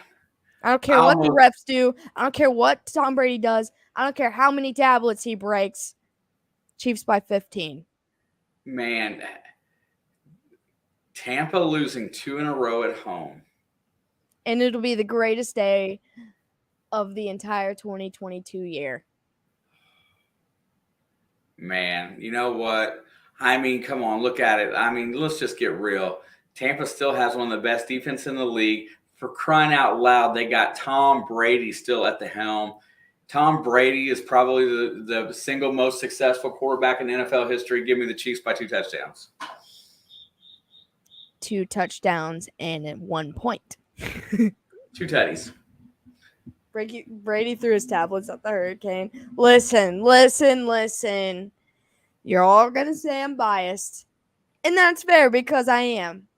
I don't care what the refs do. I don't care what Tom Brady does. I don't care how many tablets he breaks. Chiefs by 15. Man. Tampa losing 2 in a row at home. And it'll be the greatest day of the entire 2022 year. Man, you know what? I mean, come on, look at it. I mean, let's just get real. Tampa still has one of the best defense in the league. For crying out loud, they got Tom Brady still at the helm. Tom Brady is probably the single most successful quarterback in NFL history. Give me the Chiefs by 2 touchdowns. 2 touchdowns and at 1 point. 2 tutties. Brady threw his tablets at the hurricane. Listen. You're all going to say I'm biased. And that's fair because I am.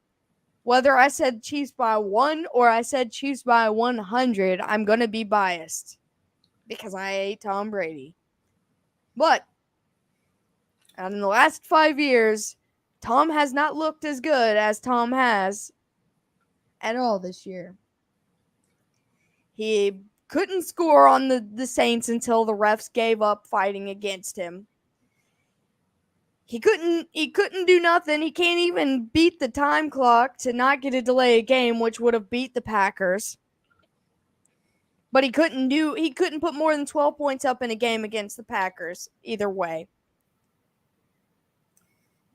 Whether I said Chiefs by 1 or I said Chiefs by 100, I'm going to be biased. Because I hate Tom Brady. But in the last 5 years, Tom has not looked as good as Tom has at all this year. He couldn't score on the Saints until the refs gave up fighting against him. He couldn't do nothing. He can't even beat the time clock to not get a delay of game, which would have beat the Packers. But he couldn't put more than 12 points up in a game against the Packers either way.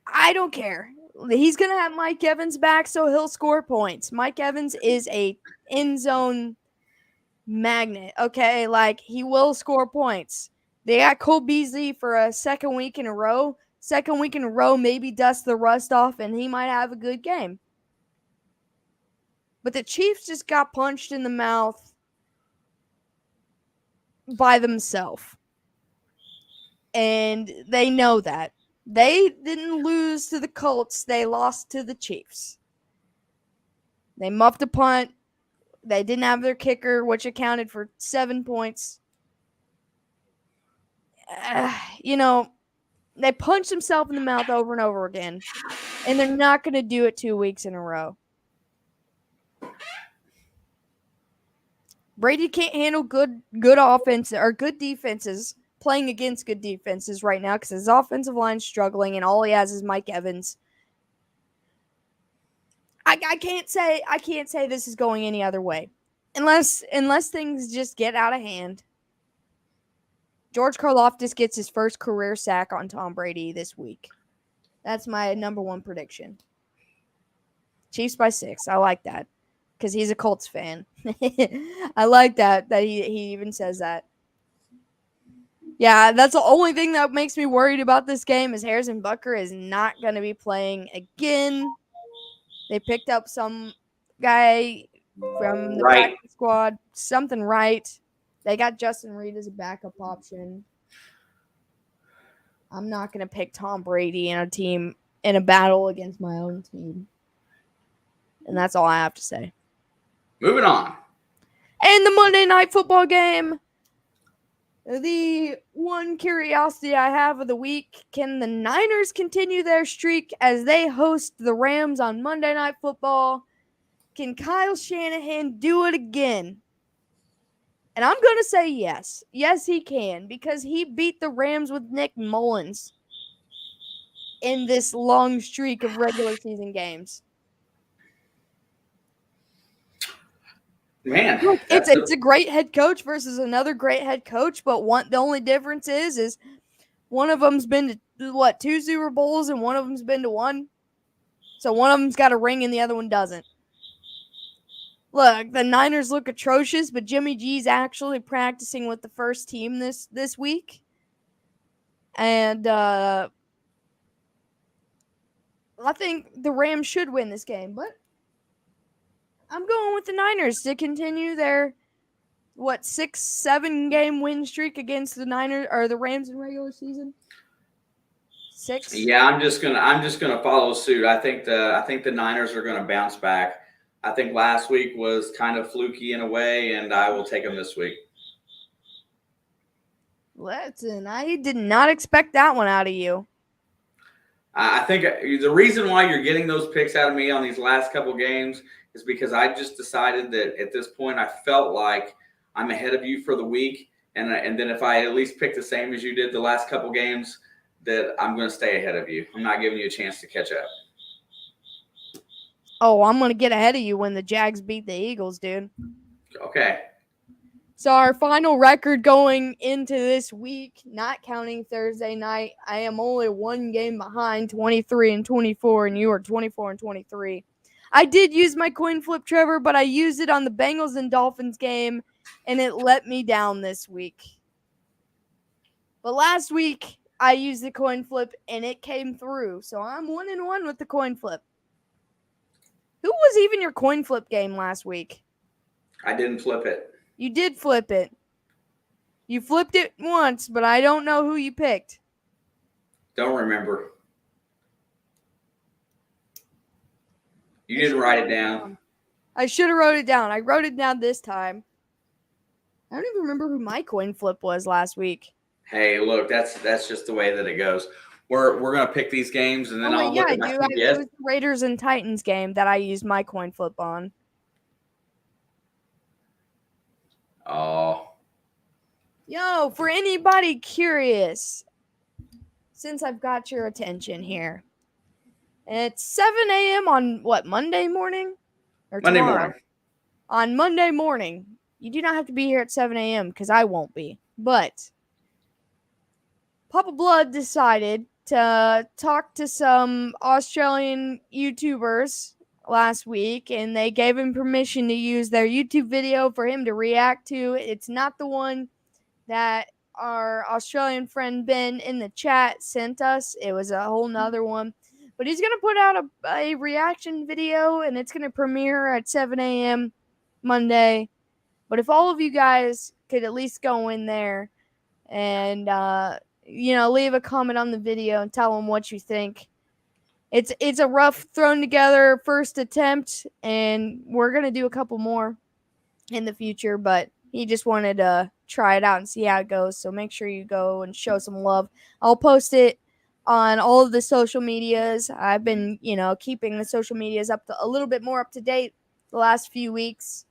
I don't care. He's going to have Mike Evans back, so he'll score points. Mike Evans is a end zone magnet, okay? Like, he will score points. They got Cole Beasley for a second week in a row. Second week in a row, maybe dust the rust off, and he might have a good game. But the Chiefs just got punched in the mouth by themselves. And they know that. They didn't lose to the Colts. They lost to the Chiefs. They muffed a punt. They didn't have their kicker, which accounted for 7 points. They punched themselves in the mouth over and over again. And they're not going to do it 2 weeks in a row. Brady can't handle good offense or good defenses, playing against good defenses right now because his offensive line's struggling and all he has is Mike Evans. I can't say this is going any other way. Unless things just get out of hand. George Karlaftis gets his first career sack on Tom Brady this week. That's my number 1 prediction. Chiefs by 6. I like that. Because he's a Colts fan. I like that he even says that. Yeah, that's the only thing that makes me worried about this game is Harrison Butker is not going to be playing again. They picked up some guy from the practice squad. Something right. They got Justin Reed as a backup option. I'm not going to pick Tom Brady in a battle against my own team. And that's all I have to say. Moving on. And the Monday Night Football game. The one curiosity I have of the week, can the Niners continue their streak as they host the Rams on Monday Night Football? Can Kyle Shanahan do it again? And I'm going to say yes. Yes, he can, because he beat the Rams with Nick Mullins in this long streak of regular season games. Man, look, it's a great head coach versus another great head coach, but the only difference is one of them's been to 2 Super Bowls and one of them's been to 1. So one of them's got a ring and the other one doesn't. Look, the Niners look atrocious, but Jimmy G's actually practicing with the first team this week. And I think the Rams should win this game, but I'm going with the Niners to continue their 6-7 game win streak against the Niners or the Rams in regular season. 6. Yeah, I'm just gonna follow suit. I think the Niners are gonna bounce back. I think last week was kind of fluky in a way, and I will take them this week. Listen, I did not expect that one out of you. I think the reason why you're getting those picks out of me on these last couple games is because I just decided that at this point I felt like I'm ahead of you for the week, and then if I at least pick the same as you did the last couple games, that I'm going to stay ahead of you. I'm not giving you a chance to catch up. Oh, I'm going to get ahead of you when the Jags beat the Eagles, dude. Okay. So our final record going into this week, not counting Thursday night, I am only one game behind, 23-24, and you are 24-23. I did use my coin flip, Trevor, but I used it on the Bengals and Dolphins game, and it let me down this week. But last week, I used the coin flip, and it came through. So I'm 1-1 with the coin flip. Who was even your coin flip game last week? I didn't flip it. You did flip it. You flipped it once, but I don't know who you picked. Don't remember. You didn't write it down. I should have wrote it down. I wrote it down this time. I don't even remember who my coin flip was last week. Hey, look, that's just the way that it goes. We're gonna pick these games, and then I'll look at my it was the Raiders and Titans game that I used my coin flip on. Oh. Yo, for anybody curious, since I've got your attention here, it's 7 a.m. on what, Monday morning? Or Monday tomorrow? morning. On Monday morning. You do not have to be here at 7 a.m. because I won't be. But Papa Blood decided to talk to some Australian YouTubers last week, and they gave him permission to use their YouTube video for him to react to. It's not the one that our Australian friend Ben in the chat sent us. It was a whole nother one. But he's going to put out a reaction video, and it's going to premiere at 7 a.m. Monday. But if all of you guys could at least go in there and, leave a comment on the video and tell him what you think. It's a rough thrown together first attempt, and we're going to do a couple more in the future, but he just wanted to try it out and see how it goes. So make sure you go and show some love. I'll post it on all of the social medias. I've been, keeping the social medias a little bit more up to date the last few weeks.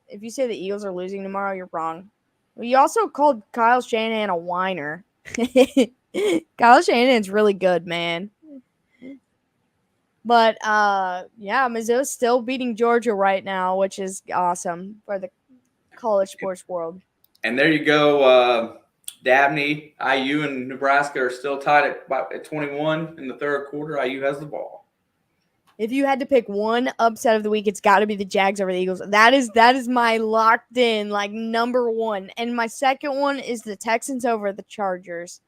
If you say the Eagles are losing tomorrow, you're wrong. You also called Kyle Shanahan a whiner. Kyle Shanahan's really good, man. But, Mizzou's still beating Georgia right now, which is awesome for the college sports world. And there you go. Dabney, IU, and Nebraska are still tied at 21 in the third quarter. IU has the ball. If you had to pick one upset of the week, it's got to be the Jags over the Eagles. That is my locked in, number one. And my second one is the Texans over the Chargers.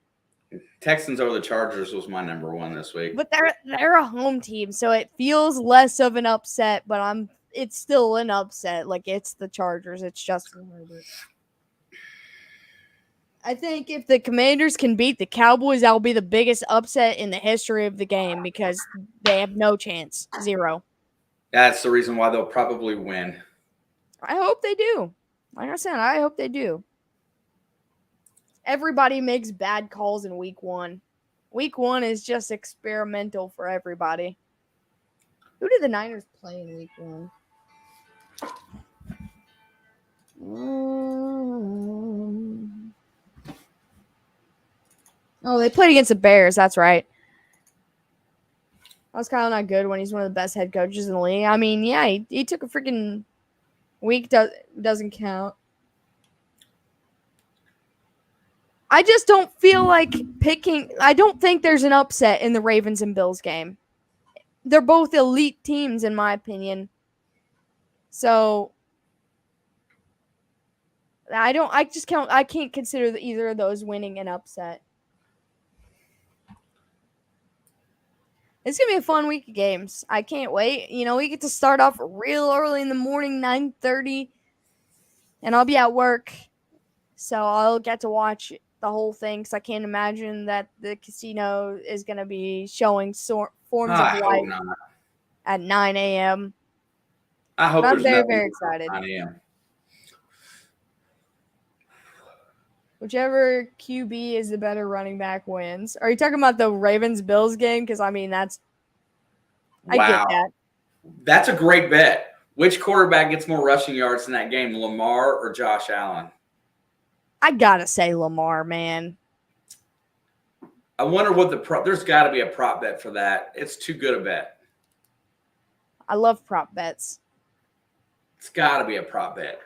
Texans over the Chargers was my number one this week. But they're a home team, so it feels less of an upset, but it's still an upset. It's the Chargers. It's Justin Herbert. I think if the Commanders can beat the Cowboys, that will be the biggest upset in the history of the game because they have no chance. Zero. That's the reason why they'll probably win. I hope they do. Like I said, I hope they do. Everybody makes bad calls in week one. Week one is just experimental for everybody. Who did the Niners play in week one? Oh, they played against the Bears. That's right. That was kind of not good when he's one of the best head coaches in the league. I mean, yeah, he took a freaking week. Doesn't count. I just don't feel like picking. I don't think there's an upset in the Ravens and Bills game. They're both elite teams, in my opinion. So I can't consider either of those winning an upset. It's going to be a fun week of games. I can't wait. We get to start off real early in the morning, 9:30, and I'll be at work. So I'll get to watch the whole thing because I can't imagine that the casino is going to be showing forms of life at 9 a.m. I hope I'm very, very excited. 9 a.m. Whichever QB is the better running back wins. Are you talking about the Ravens-Bills game? Because, I get that. That's a great bet. Which quarterback gets more rushing yards in that game, Lamar or Josh Allen? I got to say Lamar, man. I wonder what there's got to be a prop bet for that. It's too good a bet. I love prop bets. It's got to be a prop bet.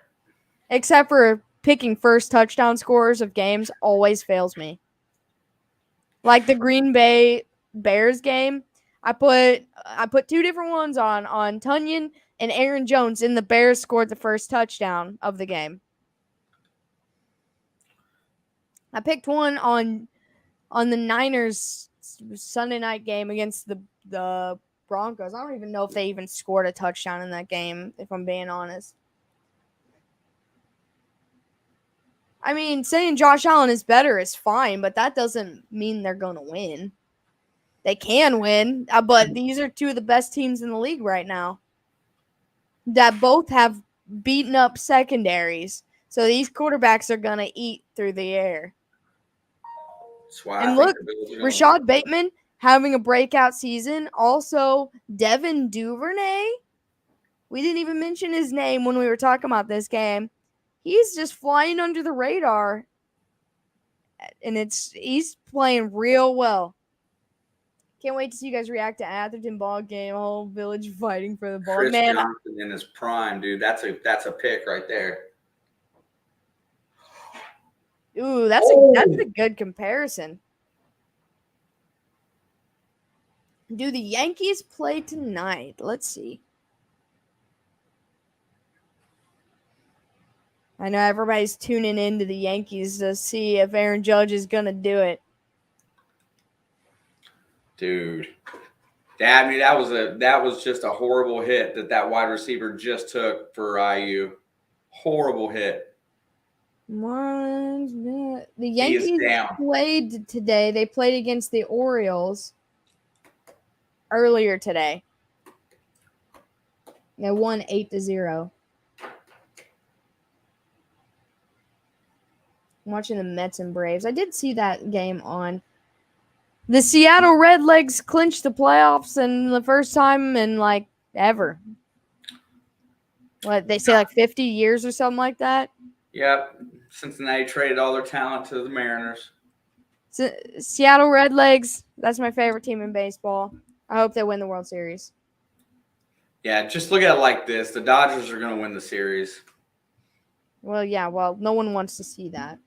except for picking first touchdown scorers of games, always fails me. Like the Green Bay Bears game, I put two different ones on Tunyon and Aaron Jones, and the Bears scored the first touchdown of the game. I picked one on the Niners Sunday night game against the Broncos. I don't even know if they even scored a touchdown in that game, if I'm being honest. I mean, saying Josh Allen is better is fine, but that doesn't mean they're going to win. They can win, but these are two of the best teams in the league right now that both have beaten up secondaries. So these quarterbacks are going to eat through the air. That's why And look, Rashad Bateman having a breakout season. Also, Devin Duvernay. We didn't even mention his name when we were talking about this game. He's just flying under the radar. And he's playing real well. Can't wait to see you guys react to Atherton ball game. Whole village fighting for the ball. Chris Man, Johnson in his prime, dude. That's a pick right there. Ooh, that's a good comparison. Do the Yankees play tonight? Let's see. I know everybody's tuning into the Yankees to see if Aaron Judge is going to do it. Dude. I mean, that was just a horrible hit that wide receiver just took for IU. Horrible hit. The Yankees played today. They played against the Orioles earlier today. They won 8-0. I'm watching the Mets and Braves. I did see that game on. The Seattle Redlegs clinched the playoffs in the first time in like ever. What they say, like 50 years or something like that. Yep. Cincinnati traded all their talent to the Mariners. Seattle Redlegs, that's my favorite team in baseball. I hope they win the World Series. Yeah, just look at it like this. The Dodgers are going to win the series. Well, yeah, no one wants to see that.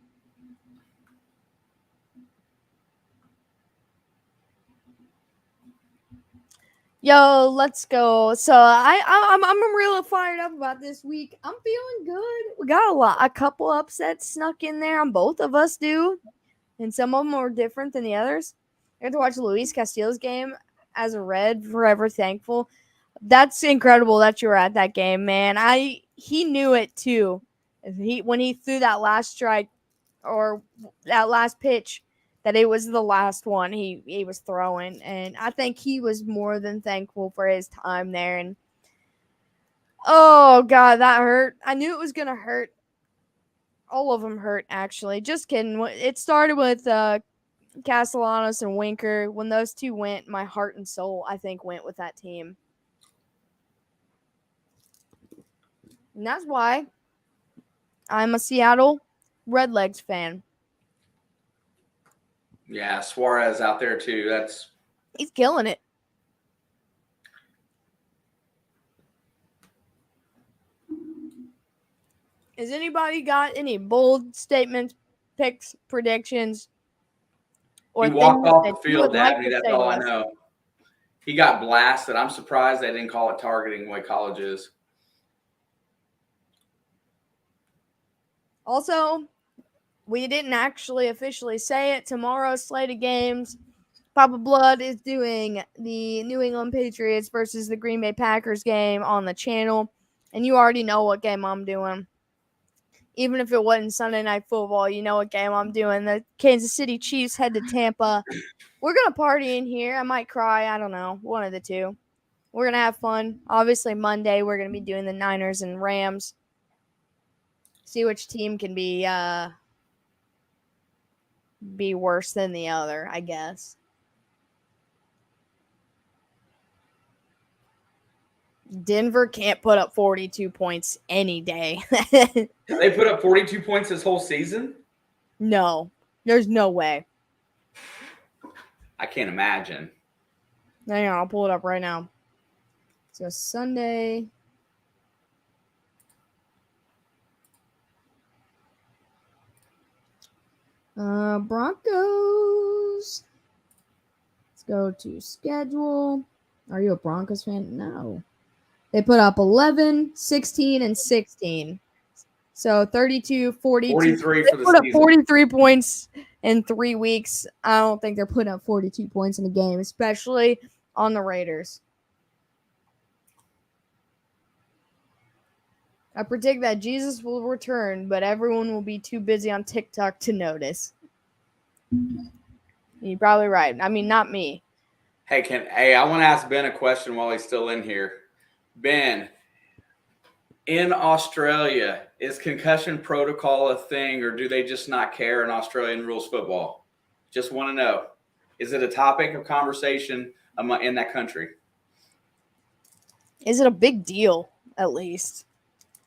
Yo, let's go. So I'm really fired up about this week. I'm feeling good. We got a couple upsets snuck in there. On both of us do, and some of them are different than the others. I got to watch Luis Castillo's game as a Red. Forever thankful. That's incredible that you were at that game, man. He knew it too. When he threw that last strike or that last pitch, that it was the last one he was throwing. And I think he was more than thankful for his time there. And oh, God, that hurt. I knew it was going to hurt. All of them hurt, actually. Just kidding. It started with Castellanos and Winker. When those two went, my heart and soul, I think, went with that team. And that's why I'm a Seattle Redlegs fan. Yeah, Suarez out there too. He's killing it. Has anybody got any bold statements, picks, predictions? He walked off the field, Dabney. That's all I know. He got blasted. I'm surprised they didn't call it targeting the way college is. Also, we didn't actually officially say it. Tomorrow's slate of games, Papa Blood is doing the New England Patriots versus the Green Bay Packers game on the channel. And you already know what game I'm doing. Even if it wasn't Sunday Night Football, you know what game I'm doing. The Kansas City Chiefs head to Tampa. We're going to party in here. I might cry. I don't know. One of the two. We're going to have fun. Obviously, Monday, we're going to be doing the Niners and Rams. See which team can be worse than the other, I guess. Denver can't put up 42 points any day. They put up 42 points this whole season? No, there's no way. I can't imagine. Hang on, I'll pull it up right now. So Sunday. Broncos. Let's go to schedule. Are you a Broncos fan? No. They put up 11, 16, and 16. So 32, 42. 43 They for the put up season. 43 points in 3 weeks. I don't think they're putting up 42 points in a game, especially on the Raiders. I predict that Jesus will return, but everyone will be too busy on TikTok to notice. You're probably right. I mean, not me. Hey, I want to ask Ben a question while he's still in here. Ben, in Australia, is concussion protocol a thing, or do they just not care in Australian rules football? Just want to know. Is it a topic of conversation in that country? Is it a big deal, at least?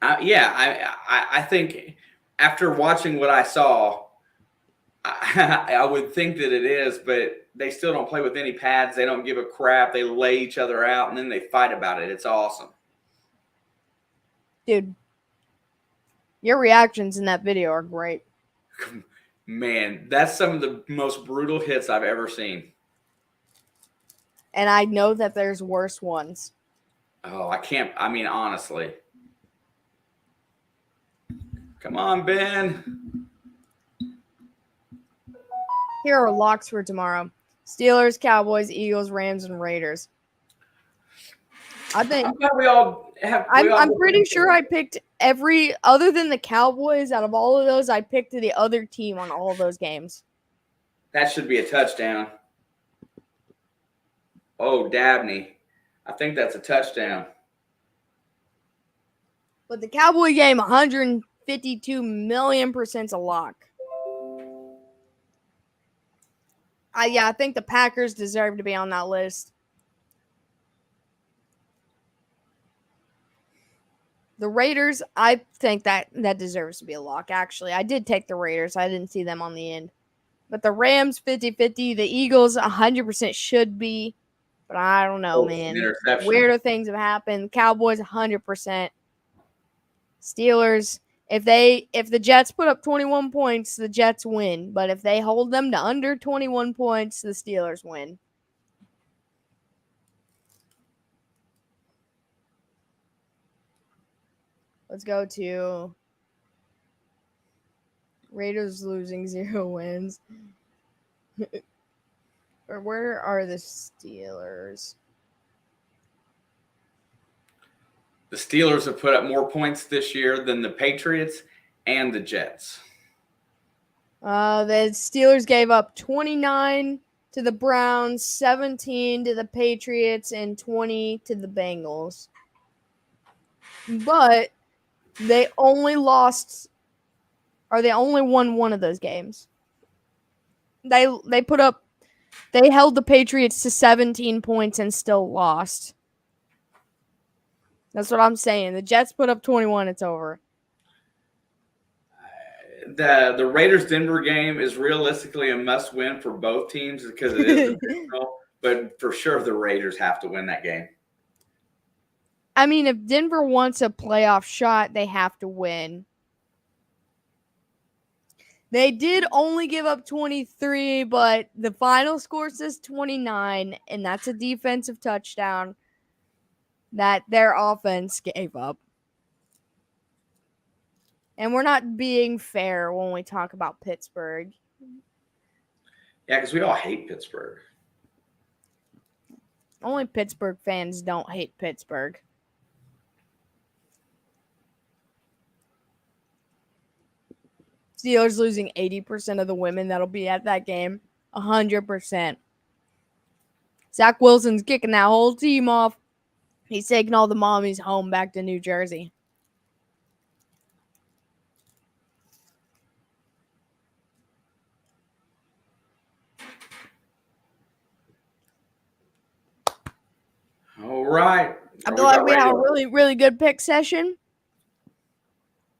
I think after watching what I saw, I would think that it is, but they still don't play with any pads. They don't give a crap. They lay each other out, and then they fight about it. It's awesome. Dude, your reactions in that video are great. Man, that's some of the most brutal hits I've ever seen. And I know that there's worse ones. Oh, I can't. I mean, honestly. Come on, Ben. Here are locks for tomorrow. Steelers, Cowboys, Eagles, Rams, and Raiders. I think we all have. I'm pretty sure I picked every other than the Cowboys. Out of all of those, I picked the other team on all of those games. That should be a touchdown. Oh, Dabney. I think that's a touchdown. But the Cowboy game, 152 million% a lock. I think the Packers deserve to be on that list. The Raiders, I think that deserves to be a lock, actually. I did take the Raiders. I didn't see them on the end. But the Rams, 50-50. The Eagles, 100% should be. But I don't know, man. Weirder things have happened. Cowboys, 100%. Steelers, if the Jets put up 21 points, the Jets win. But if they hold them to under 21 points, the Steelers win. Let's go to Raiders losing 0 wins. Or where are the Steelers? The Steelers have put up more points this year than the Patriots and the Jets. The Steelers gave up 29 to the Browns, 17 to the Patriots, and 20 to the Bengals. But they only won one of those games. They held the Patriots to 17 points and still lost. That's what I'm saying. The Jets put up 21, it's over. The Raiders-Denver game is realistically a must-win for both teams because it is divisional, but for sure the Raiders have to win that game. I mean, if Denver wants a playoff shot, they have to win. They did only give up 23, but the final score says 29, and that's a defensive touchdown that their offense gave up. And we're not being fair when we talk about Pittsburgh. Yeah, because we all hate Pittsburgh. Only Pittsburgh fans don't hate Pittsburgh. Steelers losing 80% of the women that'll be at that game. 100%. Zach Wilson's kicking that whole team off. He's taking all the mommies home back to New Jersey. All right. I feel like we had a really, really good pick session.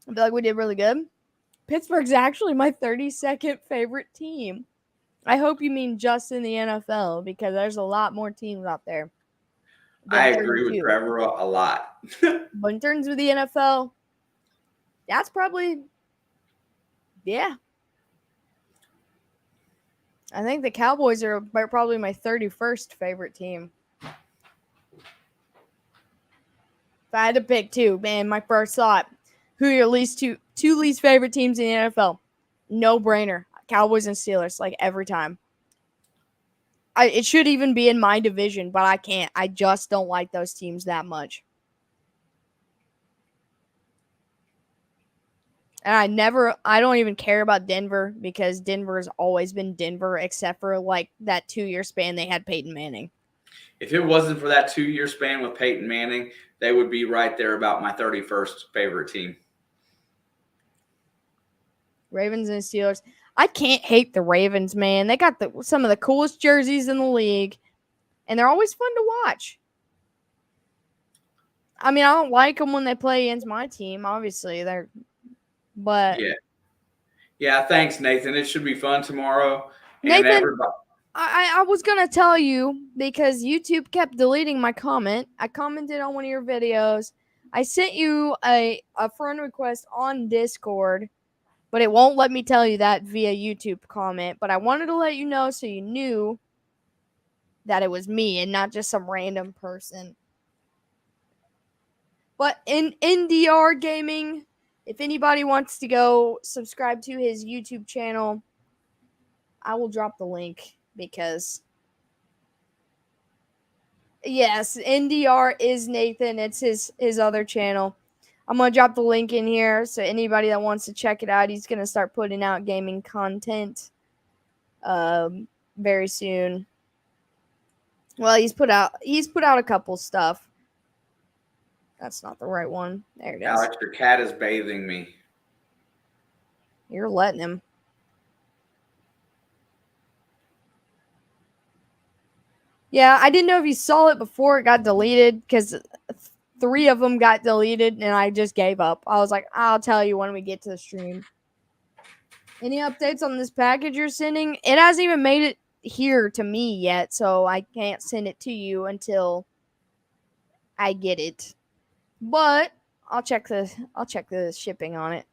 I feel like we did really good. Pittsburgh's actually my 32nd favorite team. I hope you mean just in the NFL because there's a lot more teams out there. I agree with Trevor a lot. But in terms of the NFL, that's probably, yeah. I think the Cowboys are probably my 31st favorite team. If I had to pick two, man, my first thought, who are your two least favorite teams in the NFL? No brainer. Cowboys and Steelers, like every time. It should even be in my division, but I can't. I just don't like those teams that much. And I don't even care about Denver because Denver has always been Denver except for like that 2-year span they had Peyton Manning. If it wasn't for that 2-year span with Peyton Manning, they would be right there about my 31st favorite team. Ravens and Steelers. I can't hate the Ravens, man. They got some of the coolest jerseys in the league, and they're always fun to watch. I mean, I don't like them when they play against my team, obviously. But yeah. Thanks, Nathan. It should be fun tomorrow. Nathan, and everybody. I was gonna tell you because YouTube kept deleting my comment. I commented on one of your videos. I sent you a friend request on Discord, but it won't let me tell you that via YouTube comment. But I wanted to let you know so you knew that it was me and not just some random person. But in NDR Gaming, if anybody wants to go subscribe to his YouTube channel, I will drop the link because, yes, NDR is Nathan. It's his other channel. I'm going to drop the link in here so anybody that wants to check it out, he's going to start putting out gaming content very soon. Well, he's put out a couple stuff. That's not the right one. There it is. Alex, your cat is bathing me. You're letting him. Yeah, I didn't know if you saw it before it got deleted because 3 of them got deleted and I just gave up. I was like, I'll tell you when we get to the stream. Any updates on this package you're sending? It hasn't even made it here to me yet, so I can't send it to you until I get it. But I'll check the shipping on it.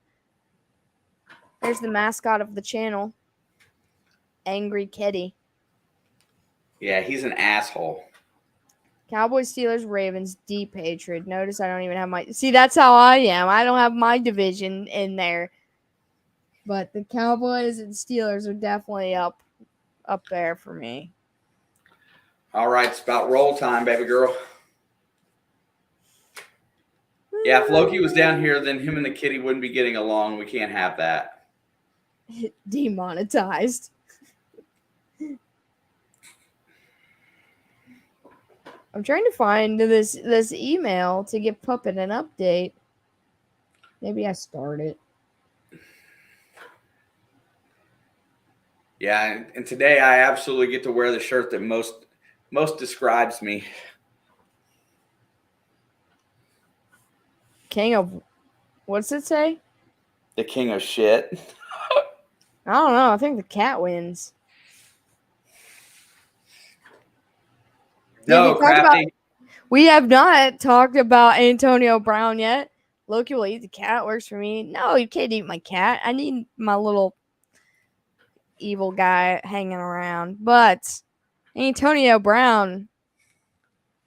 There's the mascot of the channel, Angry Kitty. Yeah, he's an asshole. Cowboys, Steelers, Ravens, deep hatred. Notice I don't even have my... See, that's how I am. I don't have my division in there. But the Cowboys and Steelers are definitely up there for me. All right, it's about roll time, baby girl. Yeah, if Loki was down here, then him and the kitty wouldn't be getting along. We can't have that. Demonetized. I'm trying to find this email to give Puppet an update. Maybe I start it. Yeah, and today I absolutely get to wear the shirt that most describes me. King of... What's it say? The king of shit. I don't know. I think the cat wins. No, Crafty. We have not talked about Antonio Brown yet. Loki will eat the cat. Works for me. No, you can't eat my cat. I need my little evil guy hanging around. But Antonio Brown,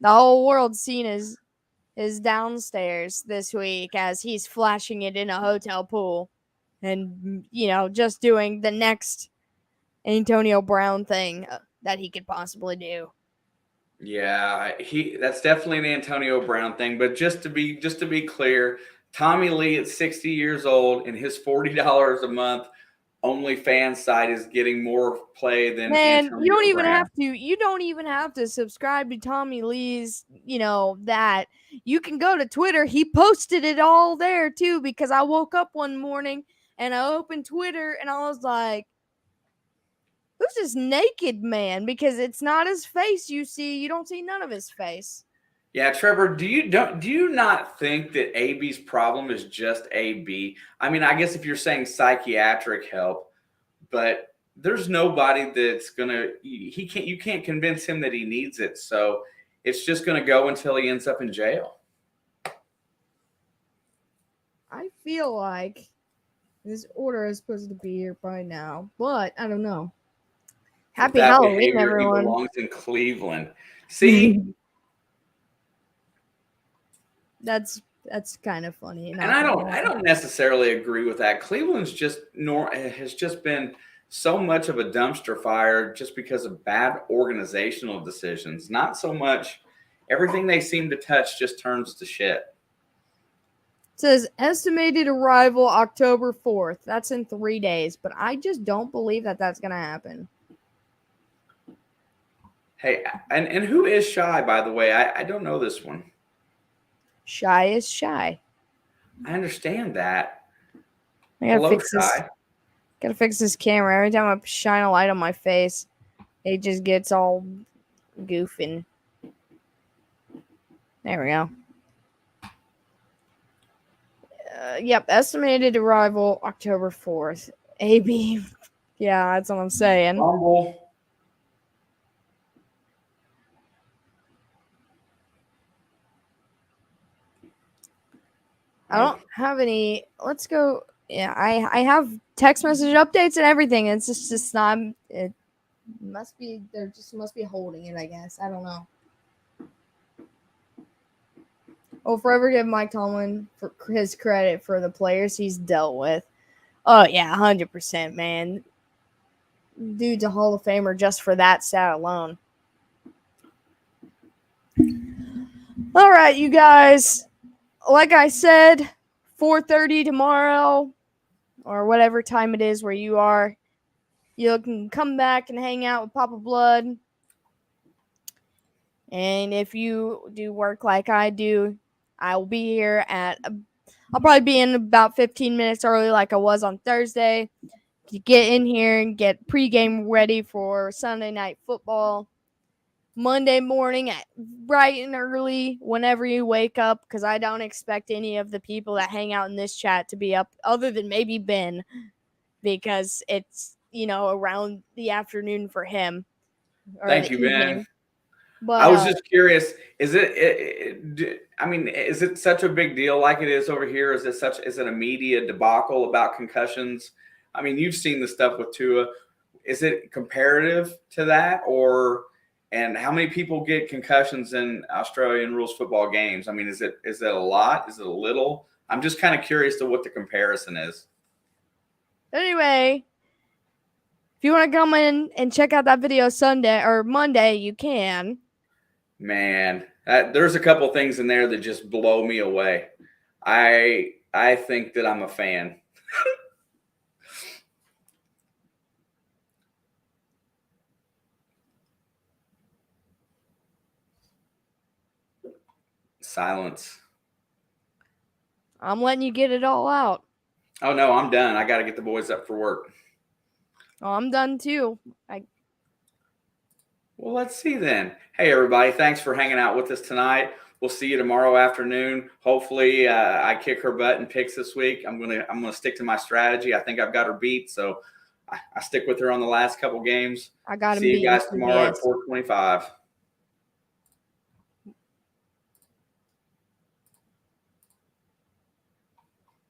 the whole world's seen his downstairs this week as he's flashing it in a hotel pool and, just doing the next Antonio Brown thing that he could possibly do. Yeah, that's definitely an Antonio Brown thing. But just to be clear, Tommy Lee at 60 years old and his $40 a month OnlyFans site is getting more play than Man, Antonio you don't even Brown. have to. You don't even have to subscribe to Tommy Lee's. That you can go to Twitter. He posted it all there too because I woke up one morning and I opened Twitter and I was like, "Who's this naked man?" Because it's not his face. You don't see none of his face. Yeah, Trevor, do you not think that AB's problem is just AB? I mean, I guess if you're saying psychiatric help, but there's nobody that's you can't convince him that he needs it. So it's just gonna go until he ends up in jail. I feel like this order is supposed to be here by now, but I don't know. Happy that Halloween, behavior, he everyone. belongs in Cleveland. See, that's kind of funny. and I don't necessarily agree with that. Cleveland's has just been so much of a dumpster fire just because of bad organizational decisions. Not so much everything they seem to touch just turns to shit. It says estimated arrival October 4th. That's in 3 days, but I just don't believe that that's going to happen. Hey, and who is Shy, by the way? I don't know this one. Shy is shy. I understand that. I gotta Hello, fix this. Shy. Gotta fix this camera. Every time I shine a light on my face, it just gets all goofing. There we go. Yep, estimated arrival October 4th. AB. Yeah, that's what I'm saying. Rumble. I don't have any. Let's go. Yeah, I have text message updates and everything. It's just not. It must be. There just must be holding it. I guess. I don't know. I'll forever give Mike Tomlin for his credit for the players he's dealt with. Oh yeah, 100%, man. Dude's a Hall of Famer just for that stat alone. All right, you guys. Like I said, 4:30 tomorrow, or whatever time it is where you are. You can come back and hang out with Papa Blood. And if you do work like I do, I will be here I'll probably be in about 15 minutes early like I was on Thursday. You get in here and get pregame ready for Sunday Night Football. Monday morning at bright and early whenever you wake up, because I don't expect any of the people that hang out in this chat to be up other than maybe Ben, because it's, around the afternoon for him. Thank you, Ben. But I was just curious, is is it such a big deal like it is over here? Is it a media debacle about concussions? I mean, you've seen the stuff with Tua. Is it comparative to that, and how many people get concussions in Australian rules football games? I mean, is it a lot? Is it a little? I'm just kind of curious to what the comparison is. Anyway, if you want to come in and check out that video Sunday or Monday, you can. Man, there's a couple things in there that just blow me away. I think that I'm a fan. Silence. I'm letting you get it all out. Oh, no, I'm done. I got to get the boys up for work. Oh, I'm done too. Well, let's see then. Hey, everybody. Thanks for hanging out with us tonight. We'll see you tomorrow afternoon. Hopefully, I kick her butt in picks this week. I'm gonna stick to my strategy. I think I've got her beat, so I stick with her on the last couple games. I got him. See you guys tomorrow at 4:25.